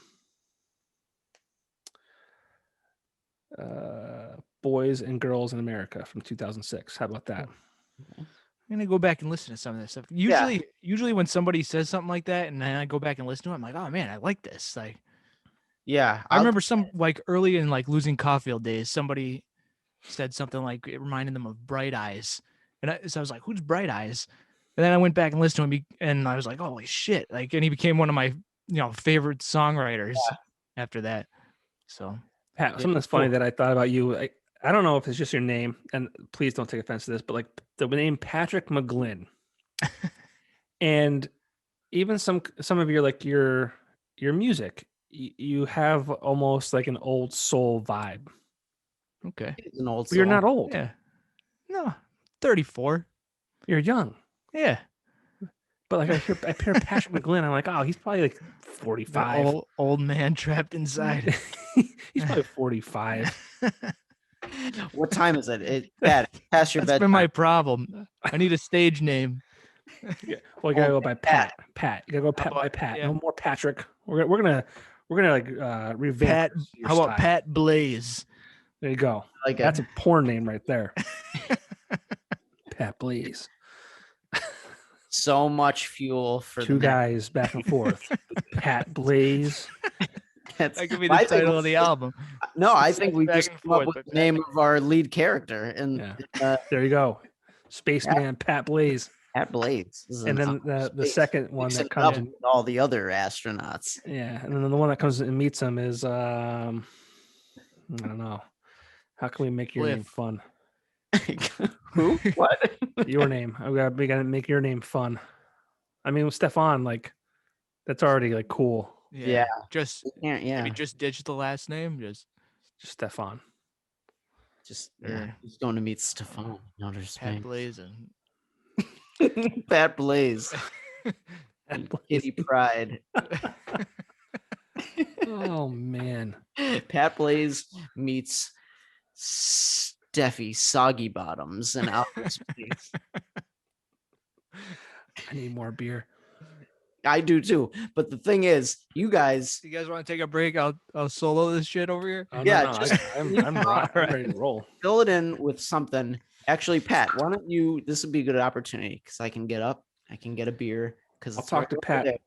Boys and Girls in America from 2006. How about that? I'm gonna go back and listen to some of this stuff. Yeah. Usually when somebody says something like that, and then I go back and listen to it, I'm like, oh man, I like this. Like, Yeah, I remember some like early in like Losing Caulfield days, somebody said something like it reminded them of Bright Eyes, and so I was like, who's Bright Eyes? And then I went back and listened to him, and I was like, holy shit! Like, and he became one of my favorite songwriters after that. So Pat, something that's cool. funny that I thought about you. I don't know if it's just your name, and please don't take offense to this, but like the name Patrick McGlynn, and even some of your like your music, you have almost like an old soul vibe. Okay, it's an old But you're song. not old. yeah, no, 34. You're young. Yeah, But like I hear Patrick McGlynn, I'm like, oh, he's probably like 45. the old man trapped inside. He's probably 45. What time is it? Pat, past your That's bedtime. been my problem. I need a stage name. Yeah. Well, you gotta go by Pat. Pat. You gotta go by Pat. yeah. No more Patrick. We're gonna like revamp Pat. your How about style. Pat Blaze? There you go. Like That's a porn name right there. Pat Blaze. so much fuel for Two the guys back and forth. Pat Blaze. That's, That could be the I think title of the album. No, I think we Back just and come up forth, with but the name of our lead character, and There you go. Spaceman Pat Blaze. Pat Blaze. This is And an then the second one mixing that it up comes in, with all the other astronauts. yeah, and then the one that comes and meets him is I don't know. How can we make your name Cliff. fun? Who? What? Your name. We gotta make your name fun. I mean, with Stefan, like that's already like cool. Yeah. Just Yeah. maybe just ditch the last name. Just Stefan. Just Or he's going to meet Stefan in outer Pat space. Blaze and Pat Blaze. Pat Blaze. Kitty Pride. Oh man. Pat Blaze meets Steffi Soggy Bottoms in outer space. I need more beer. I do too. But the thing is, you guys, you guys want to take a break? I'll solo this shit over here. Oh, Yeah, no, just- I'm Alright. ready to roll. fill it in with something. Actually, Pat, why don't you? This would be a good opportunity because I can get up, I can get a beer. Because I'll talk to Pat.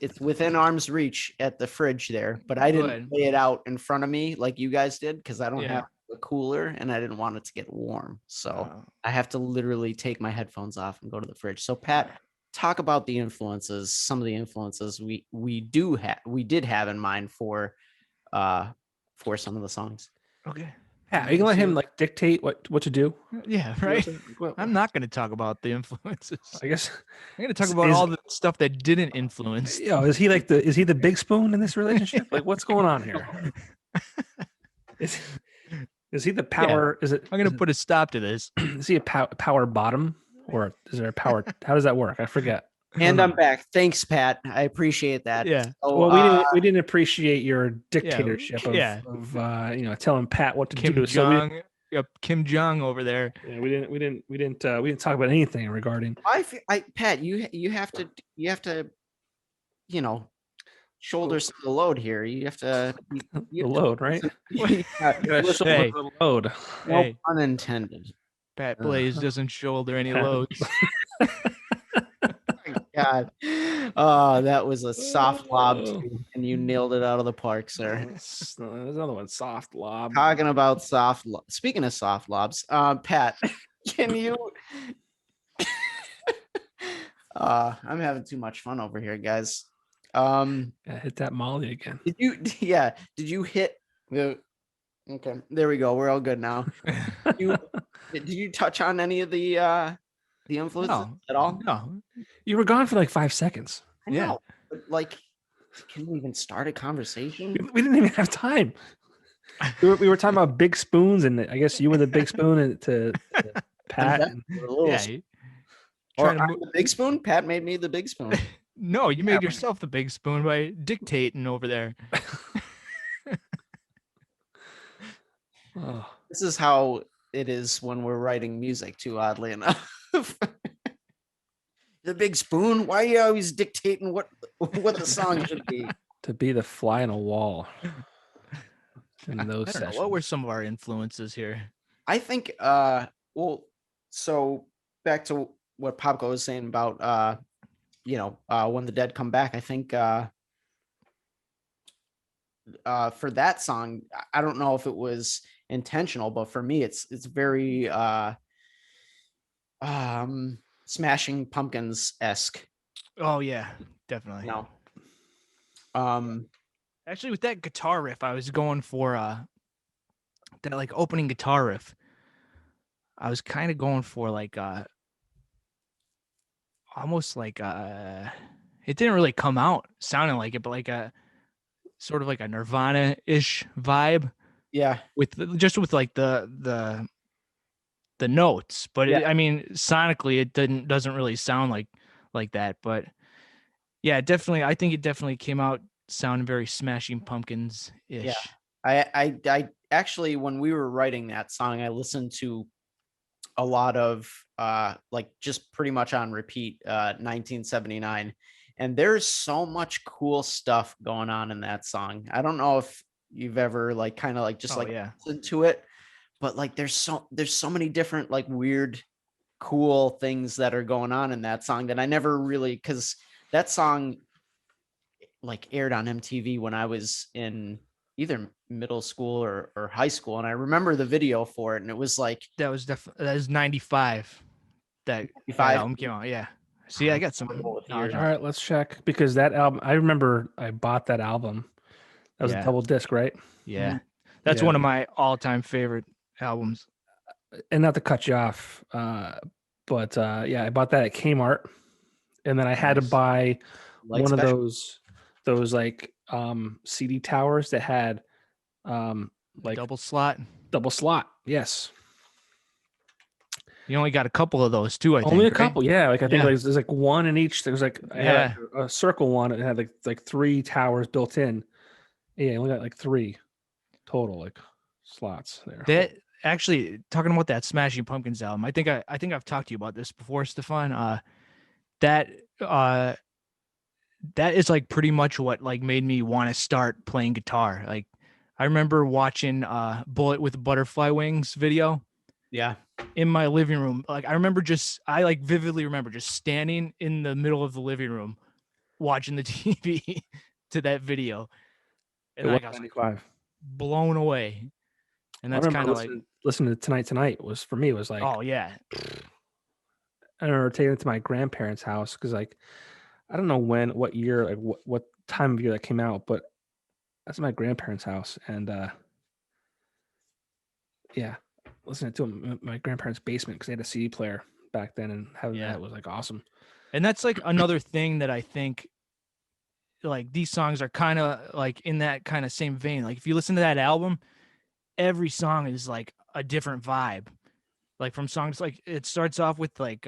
It's within arm's reach at the fridge there, but I Go didn't ahead. lay it out in front of me like you guys did because I don't Yeah. have a cooler and I didn't want it to get warm. So Uh, I have to literally take my headphones off and go to the fridge. So Pat, talk about the influences, some of the influences we did have in mind for some of the songs. okay. Pat, are you gonna let him like dictate what to do? Yeah, right. I'm not going to talk about the influences. I guess. I'm going to talk about all the stuff that didn't influence. Yo, is he the big spoon in this relationship? Like, what's going on here? Is he the power? Is it? I'm going to put a stop to this. Is he a power bottom, or is there a power? How does that work? I forget. And I'm back. Thanks, Pat. I appreciate that. Yeah. So, Well, we didn't appreciate your dictatorship of telling Pat what to Kim do. Jong, Kim Jong over there. Yeah, we didn't talk about anything regarding. Pat, you have to shoulder some of the load here. You have to The load, right? You gotta shoulder Hey. The load. no Hey, pun intended. Pat Blaze doesn't shoulder any loads. God. Oh, that was a soft lob too, and you nailed it out of the park, sir. There's another one, soft lob. Talking about speaking of soft lobs, Pat, can you I'm having too much fun over here, guys. Yeah, hit that Molly again. Did you hit the okay, there we go. We're all good now. Did you touch on any of the influences No. at all? No, You were gone for like 5 seconds. I Yeah. know, but like, can we even start a conversation? We didn't even have time. We were talking about big spoons, and I guess you were the big spoon and to Pat. That's And a little Yeah. spoon. Trying Or to I'm the big spoon. Pat made me the big spoon. No, you Yeah, made yourself the big spoon by dictating over there. oh, This is how it is when we're writing music, too, oddly enough. The big spoon. Why are you always dictating what the song should be? to be the fly on a wall in those I don't know. sessions. What were some of our influences here? I think well, so back to what Popko was saying about when the dead come back. I think for that song, I don't know if it was intentional, but for me it's very Smashing Pumpkins-esque. Oh yeah, definitely. No. Um Actually, with that guitar riff, I was going for that like opening guitar riff. I was kind of going for like almost like it didn't really come out sounding like it, but like a sort of like a Nirvana-ish vibe yeah. with just with like the notes. But Yeah. I mean, sonically, it doesn't really sound like that. But yeah, definitely, I think it definitely came out sounding very Smashing Pumpkins ish. Yeah. I actually, when we were writing that song, I listened to a lot of like just pretty much on repeat 1979, and there's so much cool stuff going on in that song. I don't know if you've ever like kind of like just like yeah, listened to it, but like there's so many different like weird cool things that are going on in that song that I never really, because that song like aired on MTV when I was in either middle school or high school, and I remember the video for it, and it was like that was definitely that was 95 that 95. album came out. Yeah, see, I got some With knowledge years. All right, let's check because that album. I remember I bought that album. That was a Yeah. double disc, right? Yeah, that's Yeah. one of my all-time favorite albums. And not to cut you off, but yeah, I bought that at Kmart, and then I had to Nice. buy Light one of special. those like CD towers that had like Double slot. double slot. Yes, You only got a couple of those too, I think. only a right? couple. Yeah, like I think Yeah. like, there's like one in each. There was like I had a circle one. It had like 3 towers built in. Yeah, I only got like 3 total like slots there. That actually talking about that Smashing Pumpkins album. I think I've talked to you about this before, Stefan. That uh that is like pretty much what like made me want to start playing guitar. Like I remember watching Bullet with Butterfly Wings video Yeah. in my living room. Like I like vividly remember just standing in the middle of the living room watching the TV to that video. And It was like I was like 95. blown away. And I that's remember kind of like, listening to Tonight was for me. It was like oh yeah. I remember taking it to my grandparents' house because like I don't know what year, like what time of year that came out, but that's my grandparents' house, and yeah, listening to them in my grandparents' basement because they had a CD player back then, and having Yeah. that was like awesome. And that's like another thing that I think like these songs are kind of like in that kind of same vein. Like if you listen to that album, every song is like a different vibe. Like from songs like it starts off with like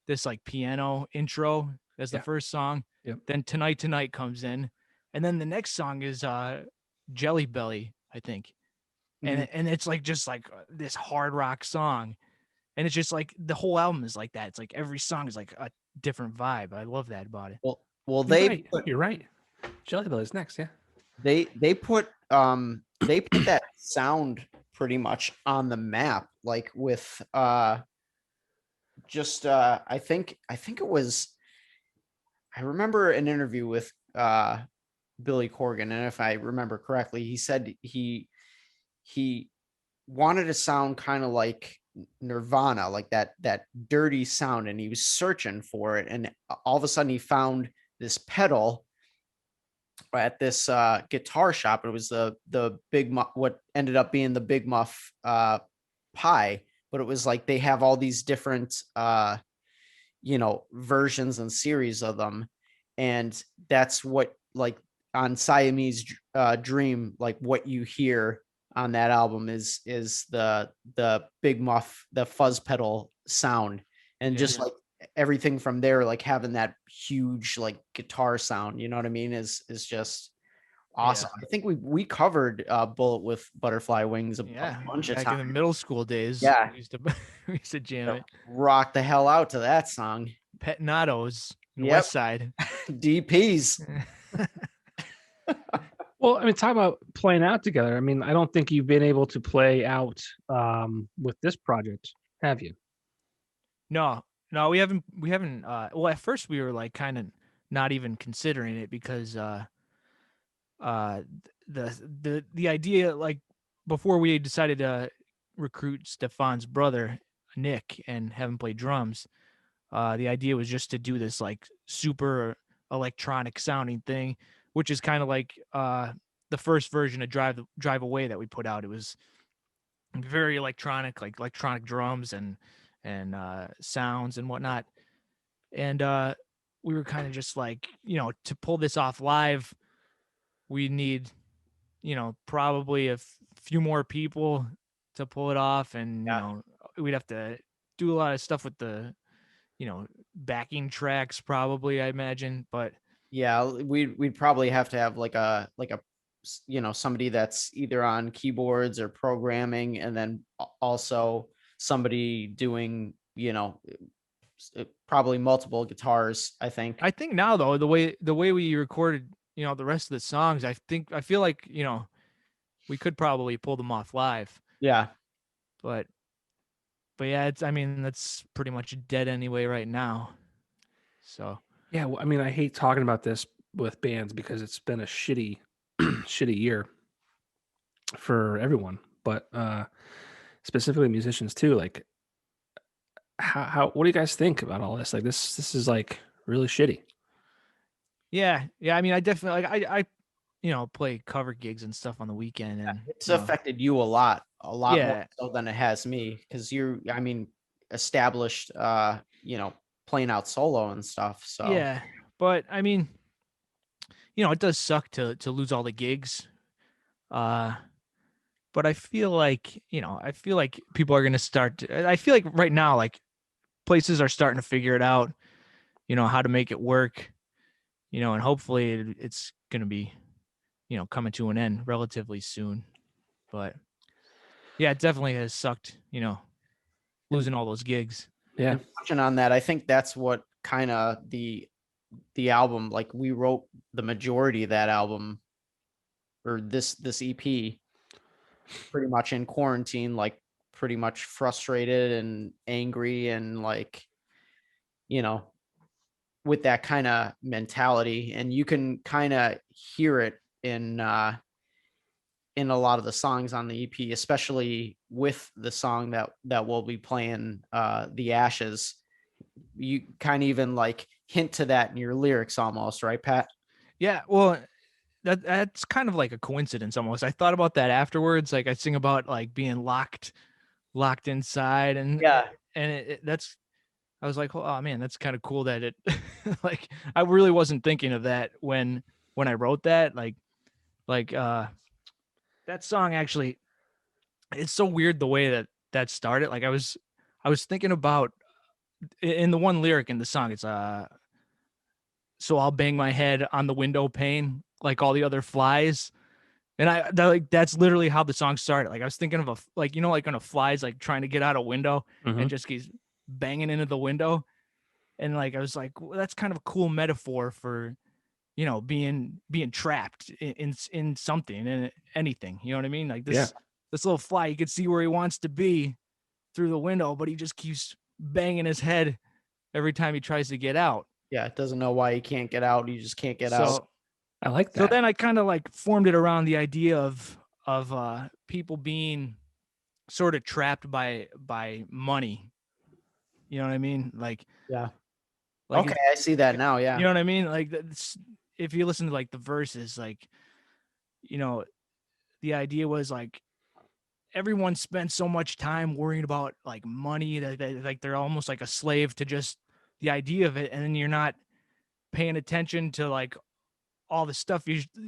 this like piano intro as the Yeah. first song. Yep. Then Tonight comes in. And then the next song is Jelly Belly, I think. And it's like just like this hard rock song. And it's just like the whole album is like that. It's like every song is like a different vibe. I love that about it. Well, You're right. Jelly Belly is next. Yeah. they put that sound pretty much on the map, like with just I think it was, I remember an interview with Billy Corgan, and if I remember correctly, he said he wanted to sound kind of like Nirvana, like that dirty sound, and he was searching for it, and all of a sudden he found this pedal at this guitar shop. It was the Big Muff, what ended up being the Big Muff pie, but it was like they have all these different versions and series of them. And that's what, like, on Siamese Dream, like what you hear on that album is the big muff, the fuzz pedal sound, and just like everything from there, like having that huge like guitar sound, you know what I mean, is just awesome. I think we covered Bullet with Butterfly Wings a bunch of back in the times. middle school days. Yeah. we used to we used to jam it. Rock the hell out to that song. Pet Natos in Yep. West Side. DPs. Well, I mean, talk about playing out together. I mean, I don't think you've been able to play out with this project, have you? No, we haven't. Well, at first we were like kind of not even considering it because the idea, like, before we decided to recruit Stefan's brother Nick and have him play drums, the idea was just to do this like super electronic sounding thing, which is kind of like the first version of Drive Away that we put out. It was very electronic, like electronic drums and sounds and whatnot. And we were kind of just like, to pull this off live, we need, probably a few more people to pull it off, and we'd have to do a lot of stuff with the backing tracks, probably, I imagine. But yeah, we'd probably have to have like a somebody that's either on keyboards or programming, and then also somebody doing probably multiple guitars. I think now, though, the way we recorded the rest of the songs, I feel like we could probably pull them off live. Yeah. But yeah, I mean, that's pretty much dead anyway right now. So yeah, well, I mean, I hate talking about this with bands because it's been a shitty year for everyone, but specifically musicians too. Like, how what do you guys think about all this? Like, this is like really shitty. Yeah. I mean, I definitely, like, I play cover gigs and stuff on the weekend, and it's affected you a lot Yeah. more so than it has me, because I mean, established playing out solo and stuff. So Yeah, but I mean, it does suck to lose all the gigs. But I feel like, people are going to I feel like right now, like, places are starting to figure it out, how to make it work, and hopefully it's going to be, coming to an end relatively soon. But yeah, it definitely has sucked, losing all those gigs. Yeah. And touching on that, I think that's what kind of the album, like, we wrote the majority of that album, or this EP, pretty much in quarantine, like pretty much frustrated and angry, and like, with that kind of mentality. And you can kind of hear it in a lot of the songs on the EP, especially with the song that we'll be playing, The Ashes. You kind of even like hint to that in your lyrics almost, right, Pat? Yeah, well, that's kind of like a coincidence almost. I thought about that afterwards. Like, I sing about like being locked inside, and that's, I was like, oh man, that's kind of cool that it like, I really wasn't thinking of that when I wrote that. Like that song, actually, it's so weird the way that started. Like, I was thinking about, in the one lyric in the song, it's so I'll bang my head on the window pane like all the other flies. And that's literally how the song started. Like, I was thinking of like when a fly's like trying to get out a window and just keeps banging into the window. And like, I was like, well, that's kind of a cool metaphor for, being trapped in something, in anything, you know what I mean? Like, this little fly, you could see where he wants to be through the window, but he just keeps banging his head every time he tries to get out. Yeah, it doesn't know why he can't get out. He just can't get out. I like that. So then I kind of like formed it around the idea of people being sort of trapped by money. You know what I mean? Like, yeah. Like, okay, I see that now. Yeah. You know what I mean? Like, that's, if you listen to like the verses, like, the idea was like, everyone spent so much time worrying about like money that like they're almost like a slave to just the idea of it, and then you're not paying attention to like all the stuff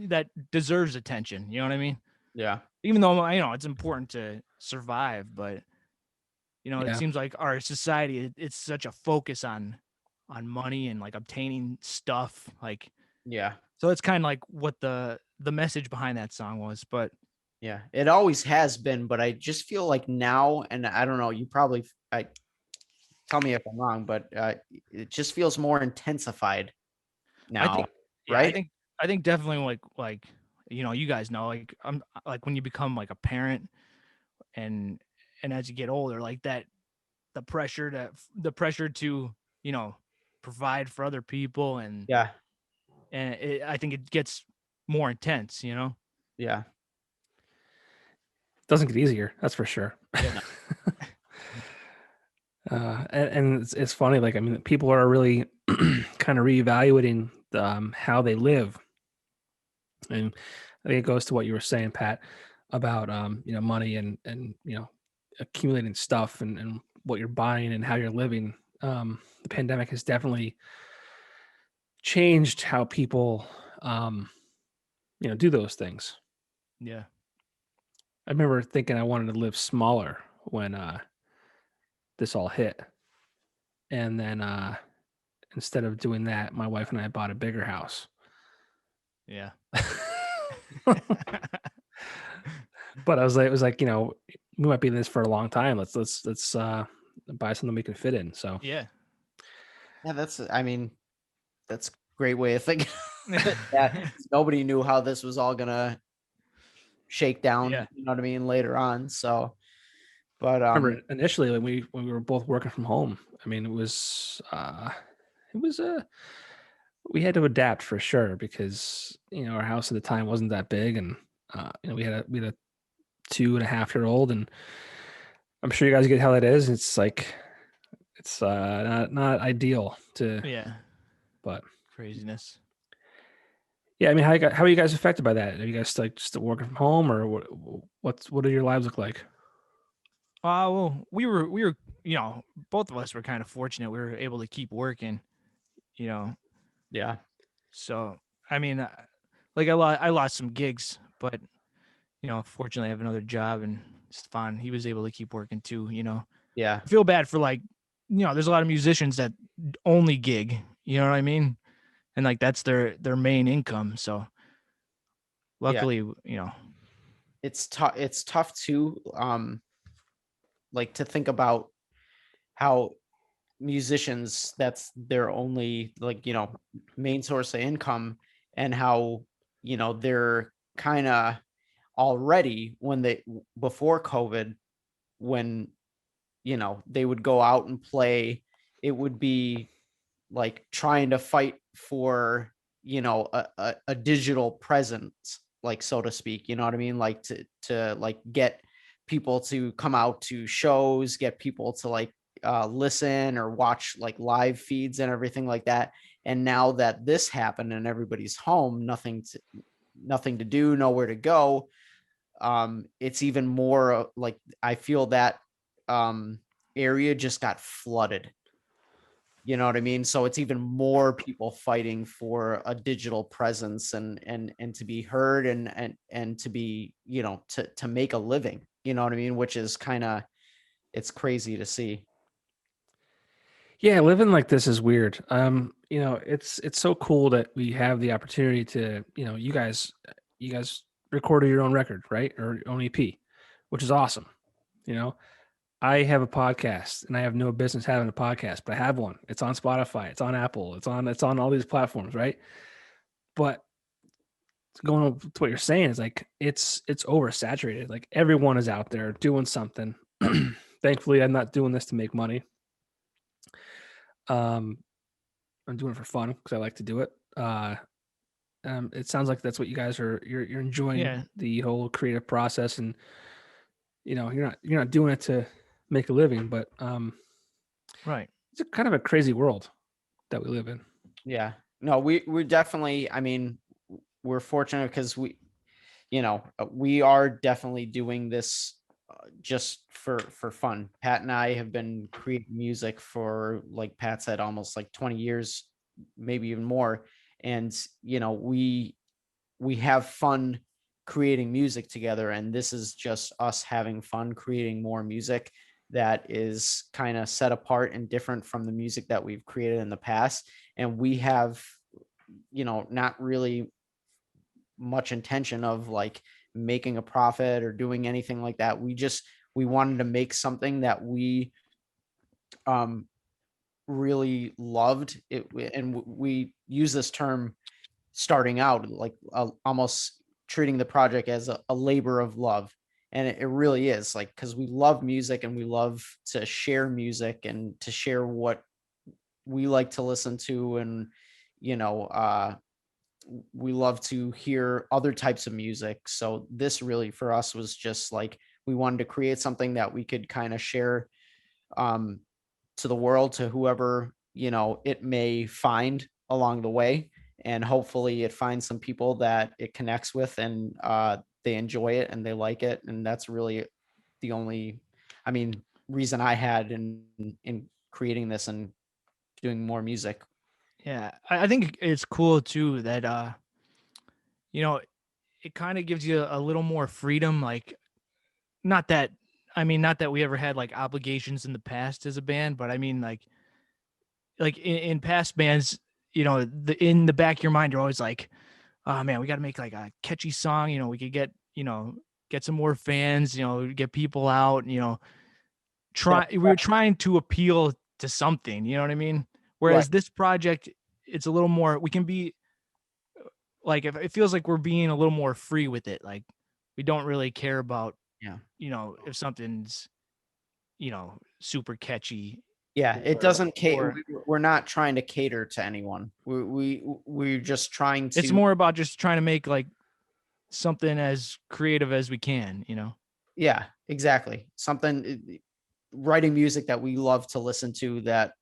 that deserves attention. You know what I mean? Yeah. Even though it's important to survive, but it Yeah. seems like our society it's such a focus on money and like obtaining stuff. Like, Yeah. so it's kind of like what the message behind that song was. But Yeah. It always has been, but I just feel like now, and I don't know, you probably tell me if I'm wrong, but it just feels more intensified I now, think, yeah, right? I think definitely like you guys know, like I'm like when you become like a parent and as you get older, like that the pressure to provide for other people, and Yeah. I think it gets more intense. Yeah. Doesn't get easier, that's for sure. Yeah. And it's funny, like, I mean, people are really kind of reevaluating how they live. And I think it goes to what you were saying, Pat, about money and accumulating stuff and what you're buying and how you're living. The pandemic has definitely changed how people do those things. Yeah. I remember thinking I wanted to live smaller when this all hit. And then instead of doing that, my wife and I bought a bigger house. Yeah. But I was like, it was like, we might be in this for a long time. Let's buy something we can fit in. So Yeah. Yeah. That's a great way of thinking. Yeah. Nobody knew how this was all gonna shake down, Yeah. you know what I mean, later on. So, but I remember initially when we were both working from home. I mean, it was we had to adapt for sure because our house at the time wasn't that big, and we had a 2.5-year-old, and I'm sure you guys get how that is. It's like it's not ideal to, Yeah. but Craziness. yeah. I mean, how are you guys affected by that? Are you guys like just working from home, or what do your lives look like? Well, we were, both of us were kind of fortunate. We were able to keep working, you know. yeah. So, I mean, like I lost some gigs, but fortunately I have another job, and Stefan, he was able to keep working too, Yeah. I feel bad for like, there's a lot of musicians that only gig, you know what I mean? And like that's their main income. So Yeah. luckily, It's tough. It's tough too. Like to think about how musicians, that's their only, like, main source of income, and how, they're kind of already, when they, before COVID, when, they would go out and play, it would be like trying to fight for, a digital presence, like, so to speak, you know what I mean? Like to like get people to come out to shows, get people to like listen or watch like live feeds and everything like that. And now that this happened and everybody's home, nothing to do, nowhere to go, it's even more like, I feel that area just got flooded. You know what I mean? So it's even more people fighting for a digital presence, and to be heard, and to be, to make a living, you know what I mean? Which is kind of, it's crazy to see. Yeah, living like this is weird. It's so cool that we have the opportunity to, you guys recorded your own record, right? Or your own EP, which is awesome. You know, I have a podcast and I have no business having a podcast, but I have one. It's on Spotify, it's on Apple, it's on all these platforms, right? But going with what you're saying is like it's oversaturated. Like everyone is out there doing something. Thankfully, I'm not doing this to make money. Um, I'm doing it for fun because I like to do it. It sounds like that's what you guys are. You're enjoying yeah, the whole creative process, and you're not doing it to make a living, but right. it's a kind of a crazy world that we live in. Yeah. No, we're definitely, I mean, we're fortunate because we are definitely doing this just for fun. Pat and I have been creating music for, like Pat said, almost like 20 years, maybe even more. And we have fun creating music together, and this is just us having fun creating more music that is kind of set apart and different from the music that we've created in the past. And we have not really much intention of like making a profit or doing anything like that. We wanted to make something that we um really loved it, and we use this term starting out like almost treating the project as a labor of love. And it really is, like, because we love music and we love to share music and to share what we like to listen to. And you know uh we love to hear other types of music. So this really for us was just like we wanted to create something that we could kind of share um to the world, to whoever it may find along the way. And hopefully it finds some people that it connects with, and they enjoy it and they like it. And that's really the only, I mean, reason I had in creating this and doing more music. Yeah, I think it's cool too that you know, it kind of gives you a little more freedom. Like, not that not that we ever had like obligations in the past as a band, but I mean like in past bands, in the back of your mind, you're always like, oh man, we got to make like a catchy song. We could get some more fans. Get people out. That We were trying to appeal to something. You know what I mean? right. Whereas this project, it's a little more. We can be like, if it feels like we're being a little more free with it. Like, we don't really care about Yeah. if something's super catchy. Yeah, it or, doesn't or we're not trying to cater to anyone. We're just trying it's to. more about just trying to make like something as creative as we can. Yeah, exactly. Something writing music that we love to listen to, that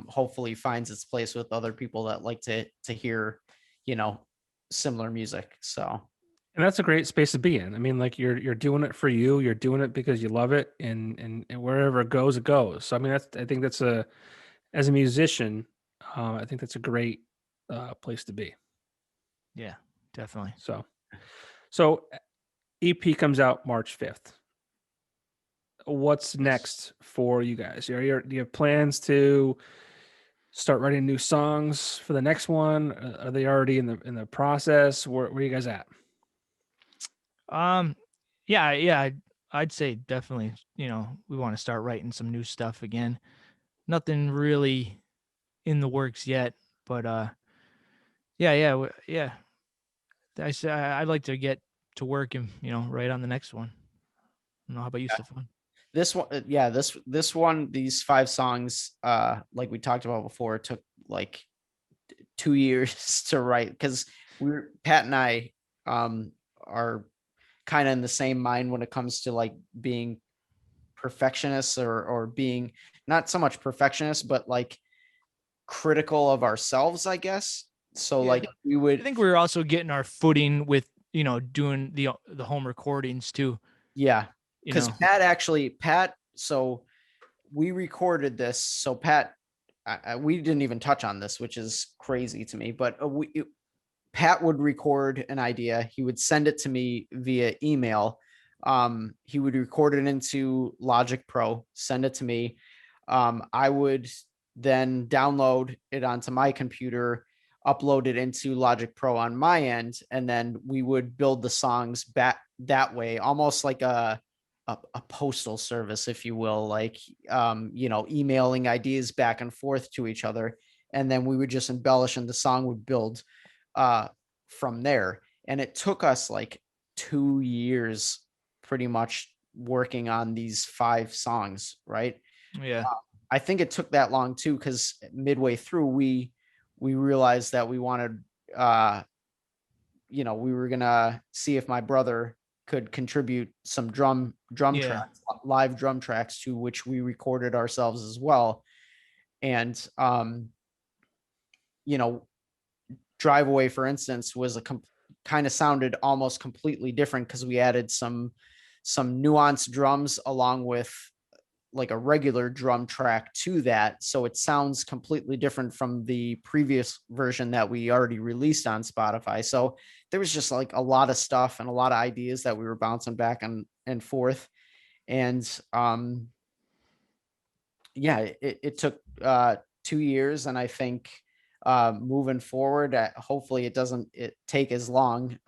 hopefully finds its place with other people that like to hear, you know, similar music. So And that's a great space to be in. I mean, like you're doing it for you. You're doing it because you love it, and wherever it goes, it goes. So I mean, I think that's a as a musician, I think that's a great place to be. Yeah, definitely. So EP comes out March 5th. What's next for you guys? Do you have plans to start writing new songs for the next one? Are they already in the process? Where are you guys at? Um, yeah, I'd say definitely. We want to start writing some new stuff again. Nothing really in the works yet, but yeah. I'd like to get to work and write on the next one. I don't know, how about you, Stefan? this one, yeah, this one, these 5 songs, like we talked about before, took like 2 years to write, because Pat and I are kind of in the same mind when it comes to like being perfectionists, or being not so much perfectionists, but like critical of ourselves, I guess. So Yeah, like we I would, think we were also getting our footing with doing the home recordings too. yeah, You because know, Pat, so we recorded this. So Pat, we didn't even touch on this, which is crazy to me, but Pat would record an idea. He would send it to me via email. He would record it into Logic Pro, send it to me. I would then download it onto my computer, upload it into Logic Pro on my end, and then we would build the songs back that way, almost like a postal service, if you will, like emailing ideas back and forth to each other, and then we would just embellish, and the song would build uh from there. And it took us like 2 years pretty much working on these 5 songs, right? yeah, I think it took that long too, because midway through we realized that we wanted uh we were gonna see if my brother could contribute some drum yeah, tracks, live drum tracks, to which we recorded ourselves as well. And you know Drive Away, for instance, was kind of sounded almost completely different, because we added some some nuanced drums along with like a regular drum track to that. So it sounds completely different from the previous version that we already released on Spotify. So there was just like a lot of stuff and a lot of ideas that we were bouncing back and forth. And yeah, it took 2 years. And I think moving forward, hopefully it doesn't take as long.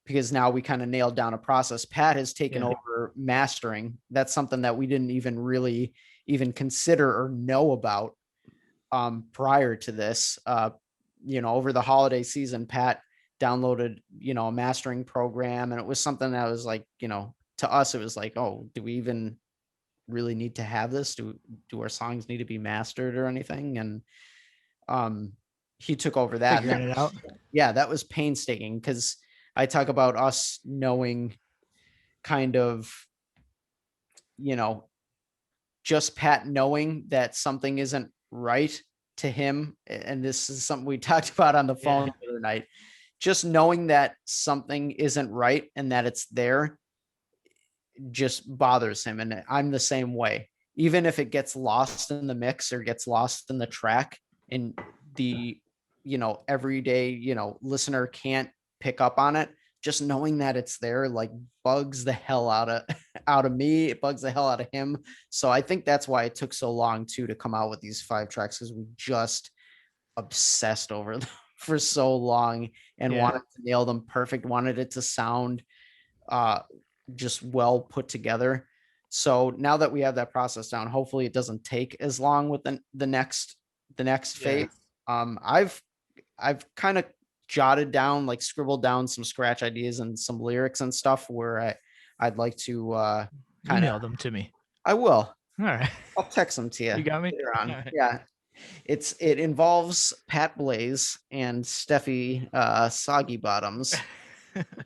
Because now we kind of nailed down a process. Pat has taken over mastering. That's something that we didn't even really even consider or know about prior to this. Over the holiday season, Pat downloaded, a mastering program, and it was something that was like, to us, it was like, oh, do we even really need to have this? Do our songs need to be mastered or anything? And he took over that. Figuring it out. Yeah, that was painstaking because I talk about us knowing kind of, just Pat knowing that something isn't right to him. And this is something we talked about on the phone the other night. Just knowing that something isn't right and that it's there just bothers him. And I'm the same way. Even if it gets lost in the mix or gets lost in the track and the, everyday, listener can't pick up on it, just knowing that it's there like bugs the hell out of me. It bugs the hell out of him. So I think that's why it took so long too to come out with these 5 tracks, because we just obsessed over them for so long and wanted to nail them perfect, wanted it to sound just well put together. So now that we have that process down, hopefully it doesn't take as long with the next phase. I've kind of jotted down, like scribbled down some scratch ideas and some lyrics and stuff where I'd like to email them to me. I will. All right. I'll text them to you. You got me? Later on. Right. Yeah. It involves Pat Blaze and Steffi Soggy Bottoms.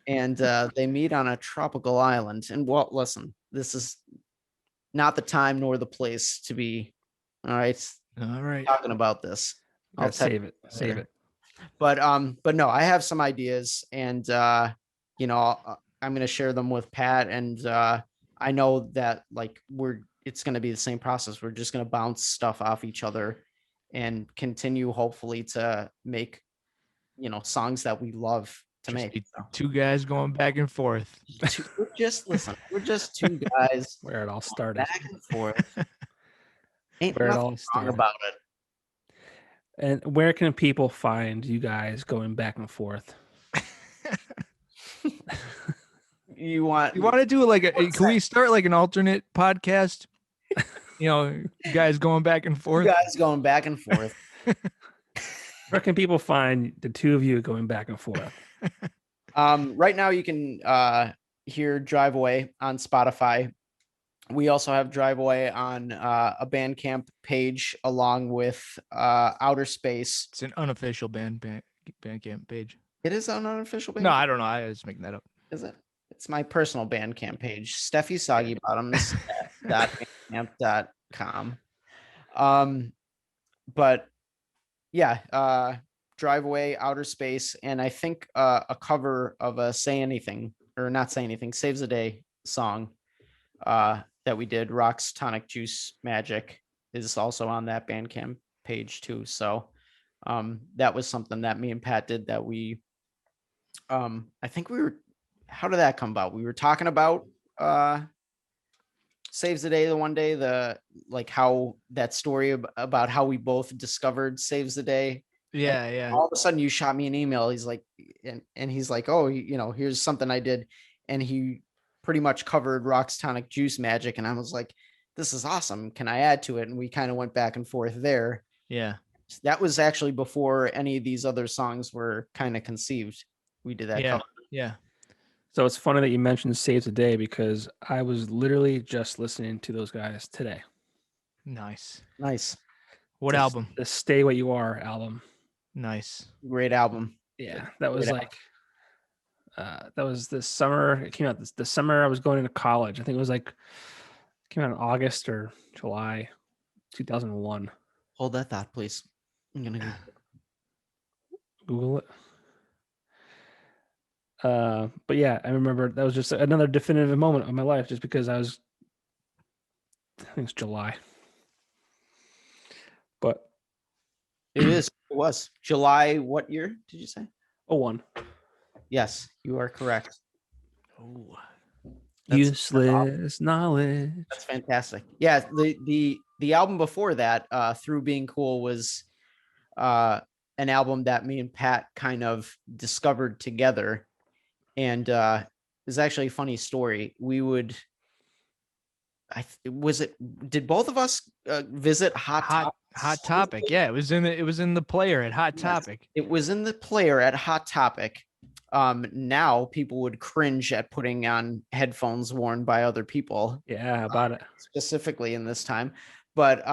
And they meet on a tropical island. And well, listen, this is not the time nor the place to be talking about this. I'll save it. Save it. But no, I have some ideas, and I'm gonna share them with Pat, and I know that like it's gonna be the same process. We're just gonna bounce stuff off each other and continue hopefully to make songs that we love to make. Two guys going back and forth. We're just two guys where it all started. Back and forth. Ain't where it nothing all started wrong about it. And where can people find you guys going back and forth? You want to do like can we start like an alternate podcast? Guys going back and forth. Where can people find the two of you going back and forth? Right now you can hear Drive Away on Spotify. We also have Drive Away on a Bandcamp page along with Outer Space. It's an unofficial Bandcamp page. It is an unofficial Bandcamp? No, I don't know. I was making that up. Is it? It's my personal Bandcamp page, Steffi Soggy Bottoms .bandcamp.com. But yeah, Drive Away, Outer Space, and I think a cover of a Say Anything, or Not Say Anything, Saves the Day song that we did, Rock's Tonic Juice Magic, is also on that Bandcamp page too. So that was something that me and Pat did that we I think how did that come about? We were talking about Saves the Day the one day, how that story about how we both discovered Saves the Day. Yeah. All of a sudden you shot me an email. He's like, and he's like, oh, here's something I did. And he pretty much covered Rock's Tonic Juice Magic. And I was like, this is awesome. Can I add to it? And we kind of went back and forth there. Yeah. That was actually before any of these other songs were kind of conceived. We did that cover. Yeah. So it's funny that you mentioned Saves the Day because I was literally just listening to those guys today. Nice. What album? The Stay What You Are album. Nice. Great album. Yeah, that was that was this summer. It came out the summer I was going into college. I think it was came out in August or July 2001. Hold that thought, please. I'm gonna Google it. But yeah, I remember that was just another definitive moment of my life, just because I think it's July, but It was July. What year did you say? oh one. Yes, you are correct. Oh, That's Useless knowledge. That's fantastic. Yeah, the album before that, Through Being Cool, was an album that me and Pat kind of discovered together. And it's actually a funny story. We would did both of us visit hot topic. Yeah, it was in the player at Hot Yes, Topic. it was in the player at Hot Topic. Now people would cringe at putting on headphones worn by other people. Yeah, about it. Specifically in this time. But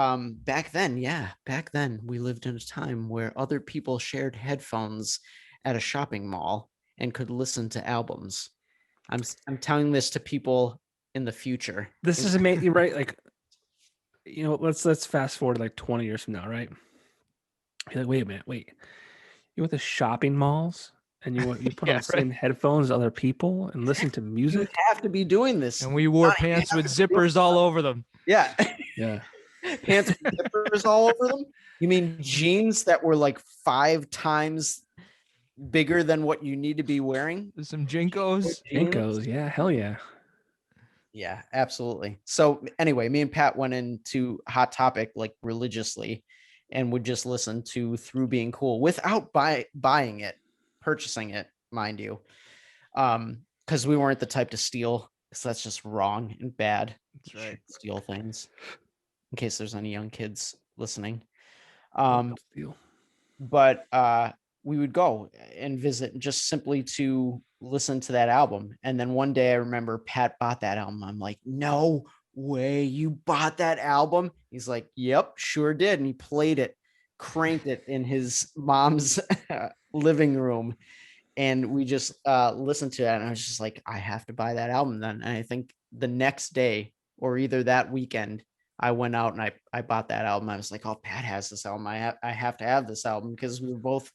back then we lived in a time where other people shared headphones at a shopping mall and could listen to albums. I'm telling this to people in the future. This is amazing, right? Like, let's fast forward like 20 years from now, right? You're like, wait a minute, you went to shopping malls and you put on Yeah, the same headphones as other people and listen to You music? have to be doing this. and we wore Johnny, you pants have with to be doing zippers all over them. Yeah. Yeah. Pants with zippers all over them. You mean jeans that were like 5 times bigger than what you need to be wearing? Some Jinkos. Jinkos, yeah, hell yeah. Yeah, absolutely. So anyway, me and Pat went into Hot Topic like religiously and would just listen to Through Being Cool without buying it, purchasing it, mind you. Because we weren't the type to steal, so that's just wrong and bad. That's right. Steal things. In case there's any young kids listening. Deal. But we would go and visit just simply to listen to that album. And then one day I remember Pat bought that album. I'm like, no way, you bought that album? He's like, yep, sure did. And he played it, cranked it in his mom's living room. And we just listened to it. And I was just like, I have to buy that album then. And I think the next day or either that weekend, I went out and I bought that album. I was like, oh, Pat has this album. I have to have this album because we were both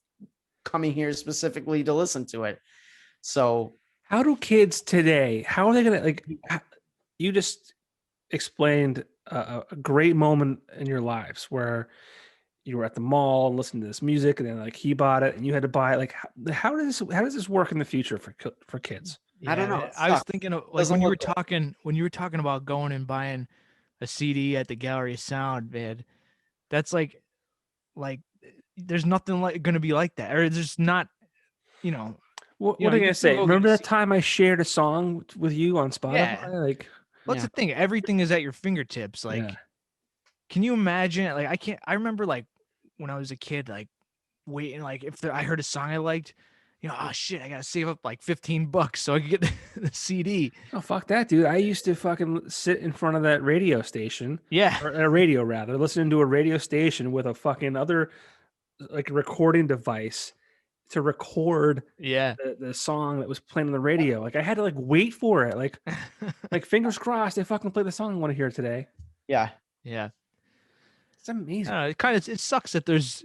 coming here specifically to listen to it. So how do kids today, how are they going to you just explained a great moment in your lives where you were at the mall and listening to this music and then like he bought it and you had to buy it. Like how does this work in the future for kids? I don't know. Man, I was thinking of like Doesn't when you were look good. talking about going and buying a CD at the Gallery of Sound, man. That's like there's nothing like going to be like that, or there's not, What You are know, you you gonna can still say? go get Remember a that time I shared a song with you on Spotify? Yeah. Like, what's the thing? Everything is at your fingertips. Like, yeah. can you imagine? Like, I remember like when I was a kid, like waiting, like if I heard a song I liked, oh shit, I gotta save up like $15 so I could get the CD. Oh fuck that, dude! I used to fucking sit in front of that radio station, Yeah. or a radio rather, listening to a radio station with a fucking other like recording device to record Yeah. the song that was playing on the radio. Like I had to like wait for it. Like fingers crossed they fucking play the song I want to hear today. Yeah. Yeah. It's amazing. It sucks that there's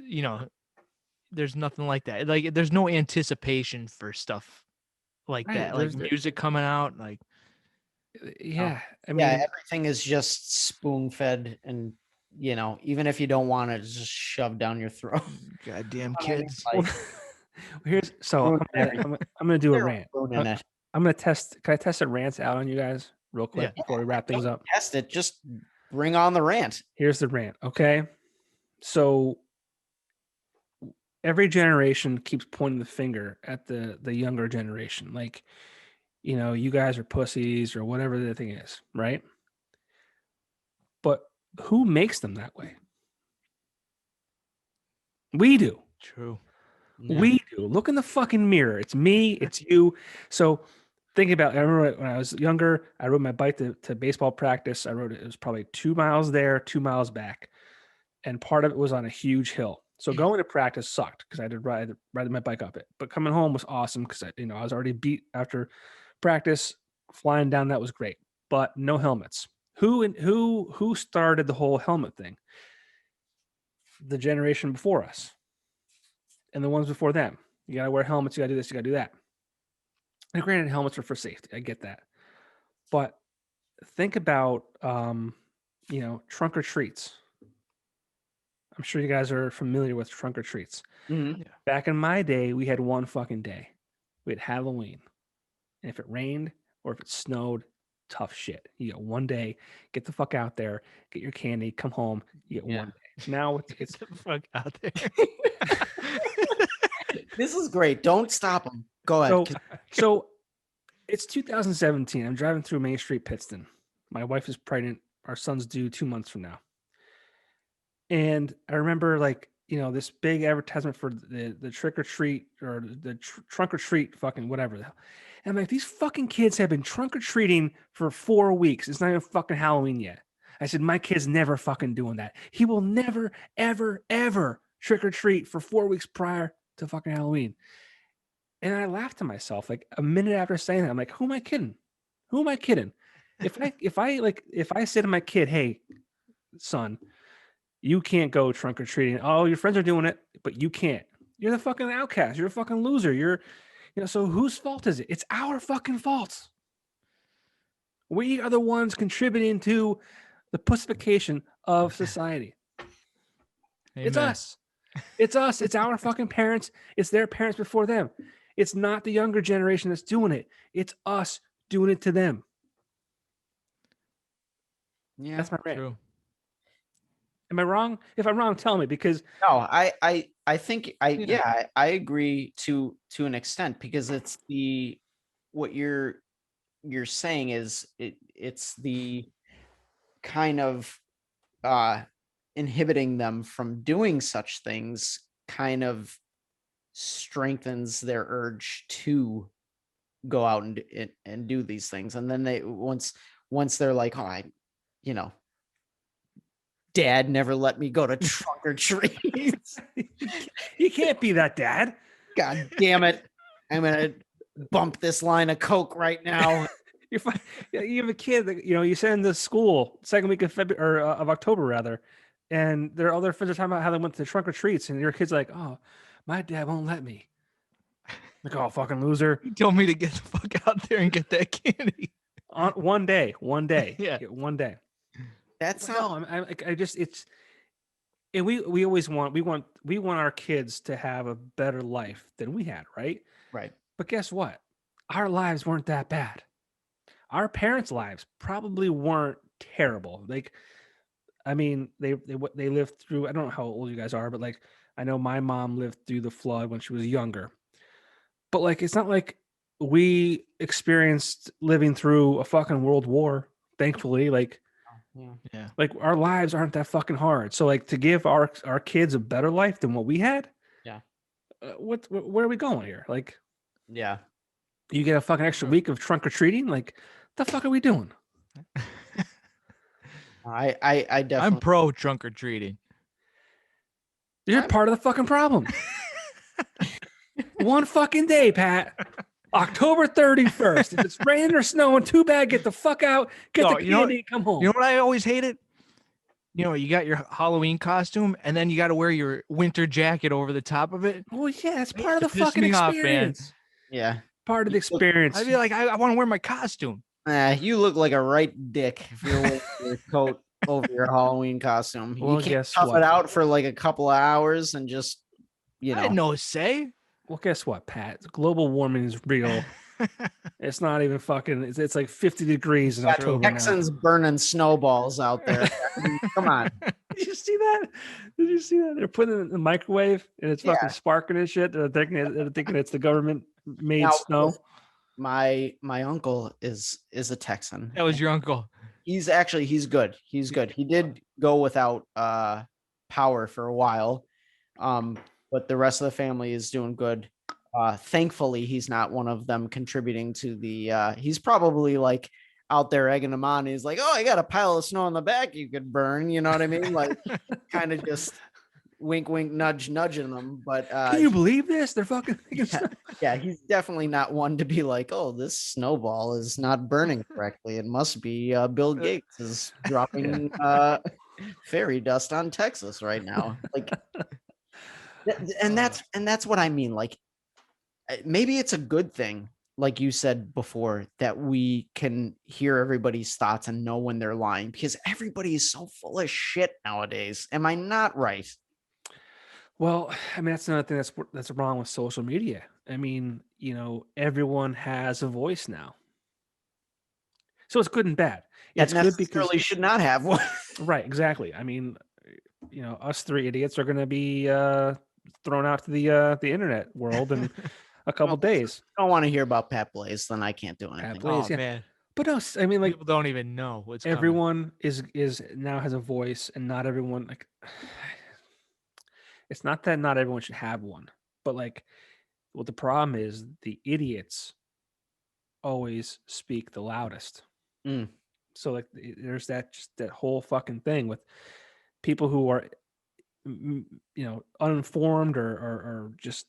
nothing like that. Like there's no anticipation for stuff like Right, that. Like there's- music coming out. Like Yeah, I mean, Yeah, everything is just spoon fed and even if you don't want it, it's just shoved down your throat. goddamn kids. Like, here's so ruin I'm gonna do a they're rant. ruining it. I'm gonna test. Can I test a rant out on you guys real quick Yeah. before we wrap things up? Test it. Just bring on the rant. Here's the rant. Okay, so every generation keeps pointing the finger at the younger generation, like you guys are pussies or whatever the thing is, right? But who makes them that way? We do. True. We do. Look in the fucking mirror. It's me. It's you. So thinking about, I remember when I was younger, I rode my bike to baseball practice. I rode it. It was probably 2 miles there, 2 miles back. And part of it was on a huge hill. So going to practice sucked because I had to ride my bike up it. But coming home was awesome because I was already beat after practice. Flying down, that was great. But no helmets. Who started the whole helmet thing? The generation before us. And the ones before them. You got to wear helmets. You got to do this. You got to do that. And granted, helmets are for safety. I get that. But think about, trunk or treats. I'm sure you guys are familiar with trunk or treats. Mhm. Back in my day, we had one fucking day. We had Halloween. And if it rained or if it snowed, tough shit. You get one day, get the fuck out there, get your candy, come home, you get Yeah. one day. Now it's Get the fuck out there. This is great. Don't stop him. Go ahead. so it's 2017. I'm driving through Main Street, Pittston. My wife is pregnant. Our son's due 2 months from now. And I remember this big advertisement for the trick or treat or the trunk or treat fucking whatever the hell. And I'm like, these fucking kids have been trunk or treating for 4 weeks. It's not even fucking Halloween yet. I said, my kid's never fucking doing that. He will never, ever, ever trick or treat for 4 weeks prior to fucking Halloween. And I laughed to myself like a minute after saying that. I'm like, who am I kidding? Who am I kidding? If I say to my kid, hey, son, you can't go trunk or treating. Oh, your friends are doing it, but you can't. You're the fucking outcast. You're a fucking loser. So whose fault is it? It's our fucking fault. We are the ones contributing to the pussification of society. It's Amen. us. It's us. It's our fucking parents. It's their parents before them. It's not the younger generation that's doing it. It's us doing it to them. Yeah. That's my rant. True. Am I wrong? If I'm wrong, tell me, because No, I think I agree to an extent, because it's what you're saying is it's the kind of inhibiting them from doing such things kind of strengthens their urge to go out and do these things. And then they once they're like, oh, dad never let me go to trunk or treats. you can't be that dad. God damn it. I'm gonna bump this line of coke right now. You have a kid that you send to school second week of February or of October rather, and their other friends are talking about how they went to trunk or treats, and your kid's like, "Oh, my dad won't let me." Like, oh, fucking loser! He told me to get the fuck out there and get that candy. On one day, Yeah. one day. That's Like, no, I just it's, and we always want our kids to have a better life than we had, right? right. But guess what? Our lives weren't that bad. Our parents' lives probably weren't terrible. Like, I mean, they lived through. I don't know how old you guys are, but like, I know my mom lived through the flood when she was younger. But like, it's not like we experienced living through a fucking world war. Thankfully, Yeah. like our lives aren't that fucking hard. So like, to give our kids a better life than what we had. Yeah. Where are we going here? Like, Yeah. you get a fucking extra week of trunk or treating. Like, the fuck are we doing? I definitely. I'm pro trunk or treating. You're part of the fucking problem. One fucking day, Pat. October 31st. If it's raining or snowing, too bad. Get the fuck out. Get the candy and come home. You know what I always hated? You got your Halloween costume, and then you got to wear your winter jacket over the top of it. Well, yeah, it's part of the Piss fucking me off, experience. Yeah. Part of the experience. I'd be like, I want to wear my costume. You look like a right dick if you're wearing your coat over your Halloween costume. Well, you can't guess tough what? it out for like a couple of hours and just, I had no say. Well, guess what, Pat? Global warming is real. It's not even fucking. It's like 50 degrees in October now. Texans burning snowballs out there. I mean, come on. Did you see that? Did you see that? They're putting it in the microwave and it's fucking sparking and shit. They're thinking it's the government made snow. My uncle is a Texan. That was your uncle. He's good. He's good. He did go without power for a while. But the rest of the family is doing good. Thankfully, he's not one of them contributing to the he's probably like out there egging him on. He's like, oh, I got a pile of snow in the back you could burn. You know what I mean? Like, kind of just wink, wink, nudge, nudging them. But can you believe this? They're fucking yeah, he's definitely not one to be like, oh, this snowball is not burning correctly. It must be Bill Gates is dropping fairy dust on Texas right now. Like, and that's what I mean. Like, maybe it's a good thing like you said before, that we can hear everybody's thoughts and know when they're lying, because everybody is so full of shit nowadays. Am I not right? Well, I mean, that's another thing that's wrong with social media. I mean, everyone has a voice now. So it's good and bad. That It's good because necessarily should not have one. right, exactly. I mean, us three idiots are going to be thrown out to the internet world in a couple days. I don't want to hear about Pat Blaze, then I can't do Pat anything. Blaze, Oh yeah. man, But no, I mean, like people don't even know what's coming. everyone is now has a voice, and not everyone like. It's not that not everyone should have one, but like, what the problem is, the idiots always speak the loudest. Mm. So like, there's that whole fucking thing with people who are, uninformed or just,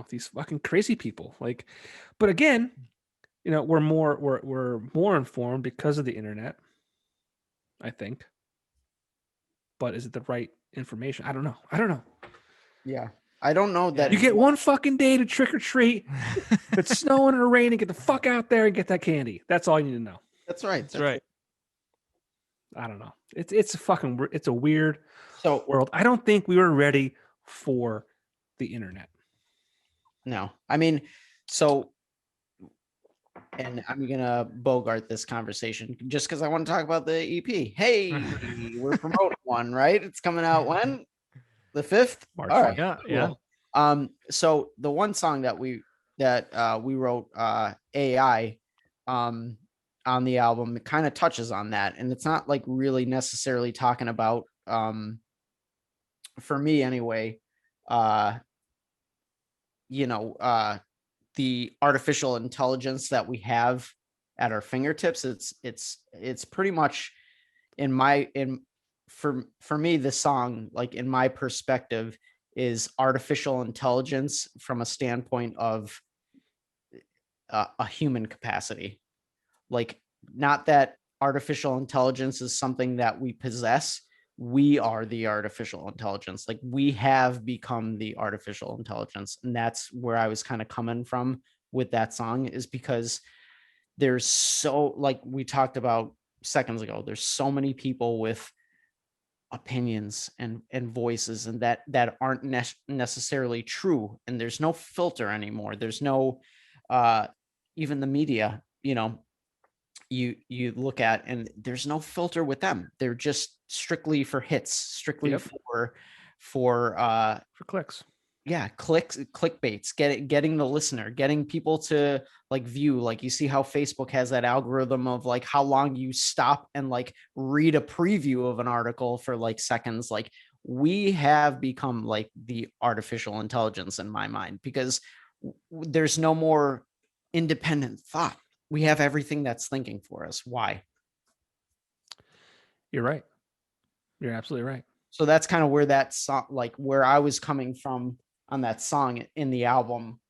these fucking crazy people. Like, but again, we're more informed because of the internet, I think. But is it the right information? I don't know. Yeah. I don't know that You get one fucking day to trick or treat. If it's snowing or raining, get the fuck out there and get that candy. That's all you need to know. That's right. That's right. I don't know. It's a weird So world. I don't think we were ready for the internet. no, I mean, so, and I'm gonna bogart this conversation just because I want to talk about the EP. Hey, we're promoting one, right? It's coming out when? The 5th? March All right. 5th. Yeah, Cool. yeah. So the one song that we wrote, AI, on the album, it kind of touches on that, and it's not like really necessarily talking about, for me anyway, uh, the artificial intelligence that we have at our fingertips. It's pretty much for me, the song, like in my perspective, is artificial intelligence from a standpoint of a human capacity. Like, not that artificial intelligence is something that we possess. We are the artificial intelligence. Like, we have become the artificial intelligence. And that's where I was kind of coming from with that song, is because there's so, like we talked about seconds ago, there's so many people with opinions and voices, and that aren't necessarily true, and there's no filter anymore. There's no even the media, you look at, and there's no filter with them. They're just strictly for hits, strictly Yep. for clicks. Yeah, clickbaits, getting the listener, getting people to like view. Like, you see how Facebook has that algorithm of like how long you stop and like read a preview of an article for like seconds. Like, we have become like the artificial intelligence in my mind, because there's no more independent thought. We have everything that's thinking for us. Why? You're right. You're absolutely right. So that's kind of where that song, like where I was coming from on that song in the album.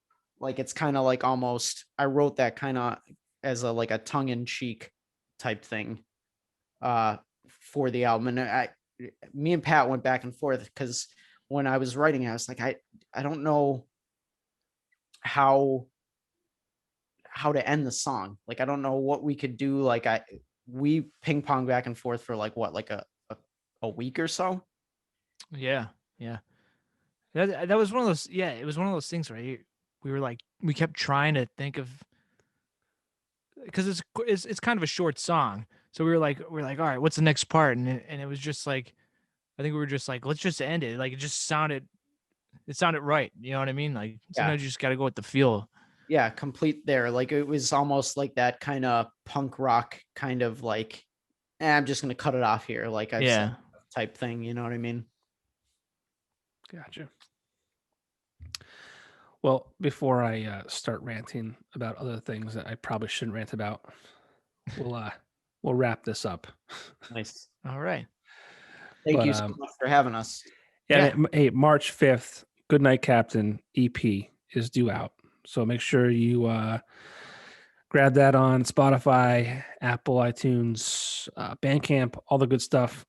Like, it's kind of like, almost, I wrote that kind of as a tongue in cheek type thing for the album. And me and Pat went back and forth, because when I was writing, I was like, I don't know how to end the song. Like, I don't know what we could do. Like, we ping pong back and forth for like a week or so. Yeah. That was one of those. Yeah, it was one of those things, right? We were like, we kept trying to think of, because it's kind of a short song, so we were like, all right, what's the next part? And it was just like, I think we were just like, let's just end it. Like, it sounded right. You know what I mean? Like, sometimes you just got to go with the feel. Yeah, complete there. Like, it was almost like that kind of punk rock kind of like, I'm just gonna cut it off here, like I said, type thing. You know what I mean? Gotcha. Well, before I start ranting about other things that I probably shouldn't rant about, we'll wrap this up. Nice. All right. Thank you so much for having us. Yeah. Hey, March 5th, Goodnight Captain EP is due out. So make sure you grab that on Spotify, Apple, iTunes, Bandcamp, all the good stuff.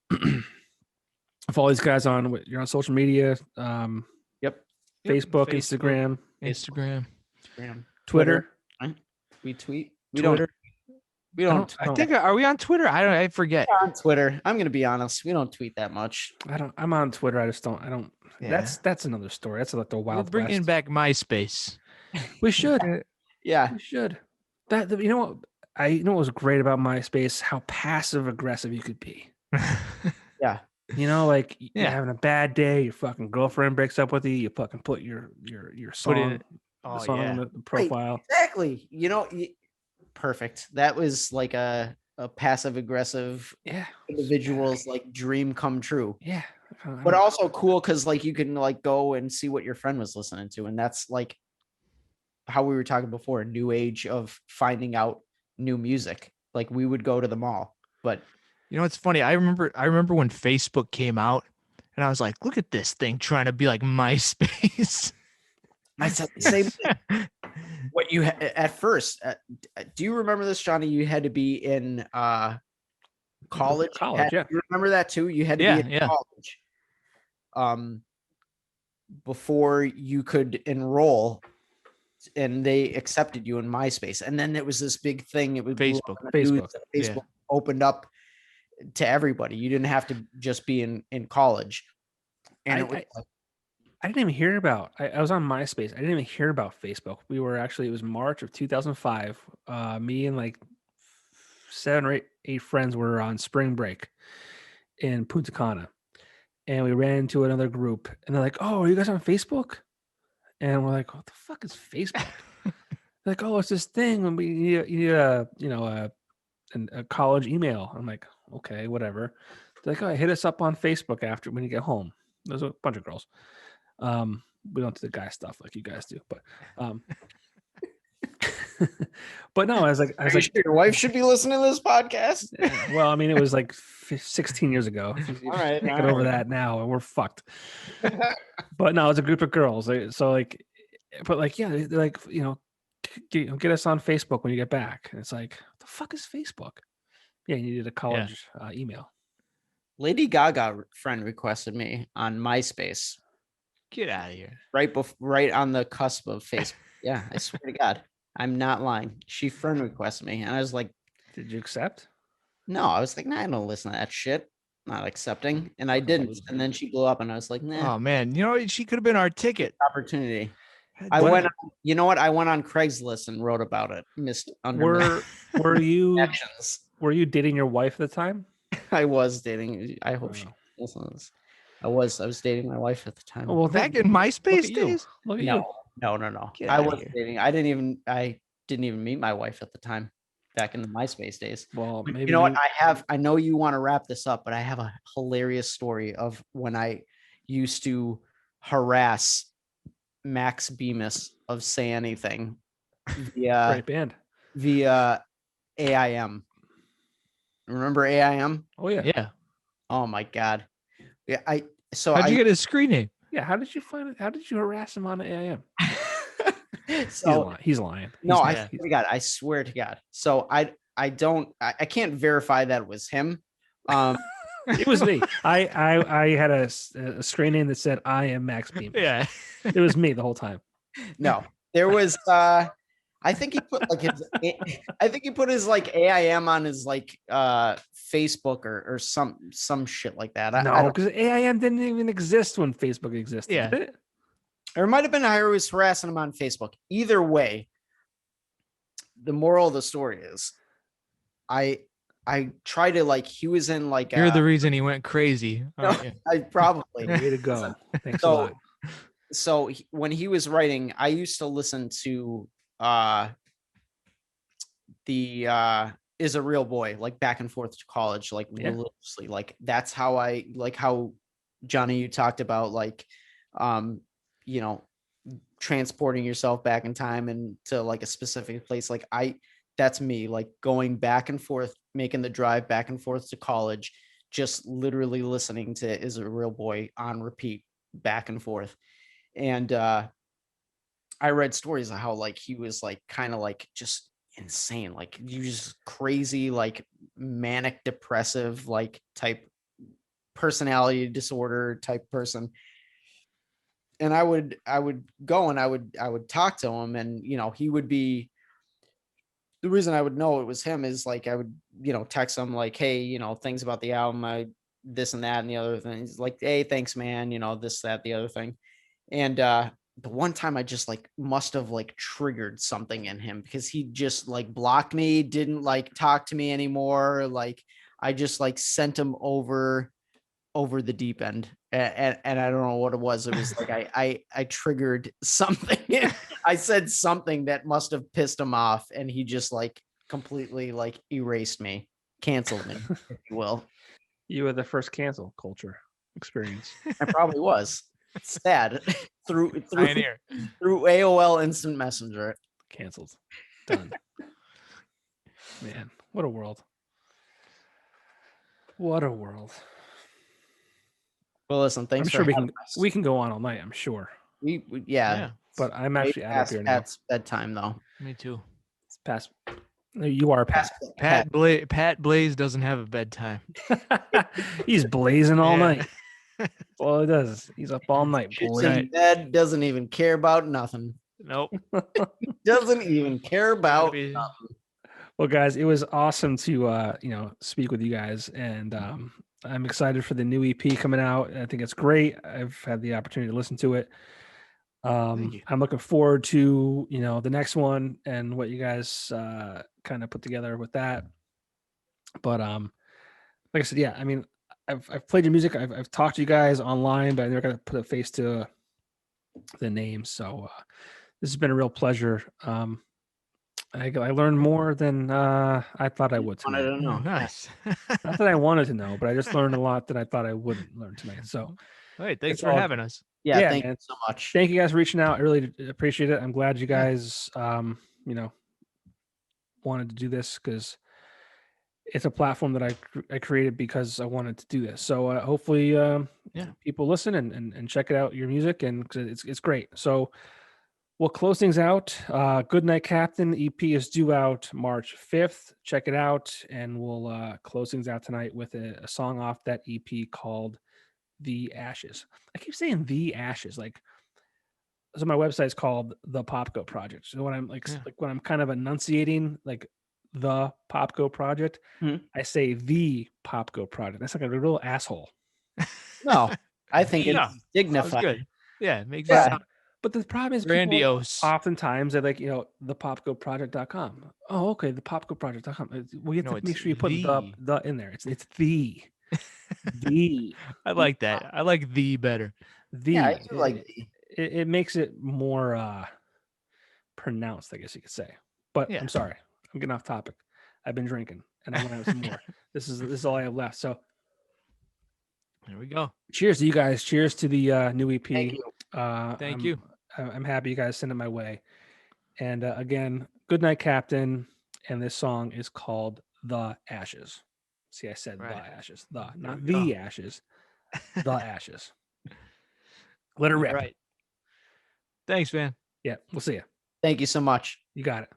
Follow these guys you're on social media. Yep. Facebook, Instagram, Instagram, Twitter. We tweet. We Twitter. don't. I think are we on Twitter? I forget. On Twitter. I'm gonna be honest. We don't tweet that much. I'm on Twitter. I don't. Yeah. That's another story. That's like the We're Wild bringing West. back MySpace. We should. Yeah. We should. You know what? You know what was great about MySpace? How passive aggressive you could be. Yeah. You know, like Yeah. you're having a bad day, your fucking girlfriend breaks up with you, you fucking put your song, the song in the profile. Right, exactly. You know, perfect. That was like a passive aggressive individual's like dream come true. Yeah. But also cool because like you can like go and see what your friend was listening to, and that's like how we were talking before, a new age of finding out new music. Like we would go to the mall, but you know, it's funny. I remember when Facebook came out, and I was like, look at this thing trying to be like MySpace. I said the same thing. What you at first, do you remember this, Johnny? You had to be in college. Yeah. You remember that too? You had to be in college. Before you could enroll, and they accepted you in MySpace. And then it was this big thing. It was Facebook. Facebook opened up to everybody. You didn't have to just be in college. And I didn't even hear about. I was on MySpace. I didn't even hear about Facebook. It was March of 2005. Me and like 7 or 8 friends were on spring break in Punta Cana, and we ran into another group, and they're like, "Oh, are you guys on Facebook?" And we're like, "What the fuck is Facebook?" Like, "Oh, it's this thing when you need a college email." I'm like, "Okay, whatever." They're like, "Oh, hit us up on Facebook after when you get home." There's a bunch of girls. We don't do the guy stuff like you guys do, but but no, I was like, sure your wife should be listening to this podcast. Well, I mean, it was like 16 years ago. All right, get over that now, and we're fucked. But no, it's a group of girls. So like, but like, yeah, they're like, get us on Facebook when you get back. And it's like, what the fuck is Facebook? Yeah, you needed a college email. Lady Gaga friend requested me on MySpace. Get out of here. Right on the cusp of Facebook. Yeah, I swear to God. I'm not lying. She friend requested me, and I was like, "Did you accept?" No, I was like, "Nah, I don't listen to that shit. Not accepting." And I didn't. And then she blew up, and I was like, "Nah." Oh man, you know she could have been our ticket. Opportunity. I went. You know what? I went on Craigslist and wrote about it. Missed under. Were you dating your wife at the time? I was dating. I hope she listens. I was dating my wife at the time. Oh, well, back in MySpace days? Look at you. No. I was dating. I didn't even meet my wife at the time back in the MySpace days. Well, maybe you know what? I know you want to wrap this up, but I have a hilarious story of when I used to harass Max Bemis of Say Anything great band via AIM. Remember AIM? Oh yeah. Oh my God. Yeah, how'd you get his screen name? Yeah, how did you find it? How did you harass him on AIM? So he's lying. No, I swear to God. So I can't verify that it was him. It was me. I had a screen name that said "I am Max Bemis." Yeah, it was me the whole time. No, there was. I think he put his like AIM on his like Facebook or some shit like that. No, because AIM didn't even exist when Facebook existed. Yeah. Did it? Or it might have been I was harassing him on Facebook. Either way, the moral of the story is I try to like he was in like you're the reason he went crazy. I probably way to go. Thanks a lot. So when he was writing, I used to listen to the Is a Real Boy, like back and forth to college, like religiously. Like that's how I like how Johnny, you talked about like transporting yourself back in time and to like a specific place. Like that's me, like going back and forth, making the drive back and forth to college, just literally listening to Is a Real Boy on repeat back and forth. And I read stories of how like he was like kind of like just insane, like you just crazy, like manic depressive like type personality disorder type person. And I would go and I would talk to him, and he would be the reason I would know it was him is like I would, text him like, hey, things about the album, this and that and the other thing. He's like, hey, thanks, man, this, that, the other thing. And the one time I just like must have like triggered something in him because he just like blocked me, didn't like talk to me anymore. Like I just like sent him over the deep end. And I don't know what it was. It was like I triggered something. I said something that must have pissed him off, and he just like completely like erased me, canceled me, if you will. You were the first cancel culture experience. I probably was. Sad. through Pioneer. through AOL Instant Messenger. Canceled. Done. Man, what a world. What a world. Well, listen, thanks I'm sure for having us. we can go on all night, I'm sure. Yeah. But I'm Way actually out of past here now. Pat's bedtime though. Me too. It's past. No, you are Pat. Pat Blaze doesn't have a bedtime. He's blazing all Yeah. night. Well, he does. He's up all night. Shits in bed, doesn't even care about nothing. Nope. Doesn't even care about Maybe- nothing. Well, guys, it was awesome to speak with you guys, and I'm excited for the new EP coming out. I think it's great. I've had the opportunity to listen to it. Thank you. I'm looking forward to the next one and what you guys kind of put together with that. But like I said, yeah, I mean, I've played your music. I've talked to you guys online, but I never got to put a face to the name. So this has been a real pleasure. I learned more than I thought I would I tonight. don't know. Oh, nice. Not that I wanted to know, but I just learned a lot that I thought I wouldn't learn tonight. So All right. Thanks It's for all having us. Yeah, Yeah, thank man. you so much. thank you guys for reaching out. I really appreciate it. I'm glad you Yeah. guys wanted to do this because it's a platform that I created because I wanted to do this. So hopefully people listen and check it out, your music, and 'cause it's great. So we'll close things out. Goodnight Captain EP is due out March 5th. Check it out, and we'll close things out tonight with a song off that EP called The Ashes. I keep saying The Ashes, so my website is called the Popko Project. So when I'm when I'm kind of enunciating like the Popko Project, Mhm. I say the Popko Project. That's like a real asshole. No, I think Yeah, it's Sounds dignified. good. Yeah. It makes Yeah. it sound But the problem is people grandiose. oftentimes they're like, thepopgoproject.com. Oh, okay, thepopgoproject.com. Well, you have No, to make it's sure you put the in there. It's the I like that. I like the better. Yeah, I do like it makes it more pronounced, I guess you could say. But Yeah. I'm sorry, I'm getting off topic. I've been drinking and I want to have some more. This is all I have left. So There we go. cheers to you guys. Cheers to the new EP. Thank you. Thank you. I'm happy you guys sent it my way. And again, Goodnight Captain. And this song is called The Ashes. See, I said Right. The Ashes. The, There not we go. The Ashes. The Ashes. Let it All rip. right. Thanks, man. Yeah, we'll see you. Thank you so much. You got it.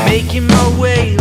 Making my way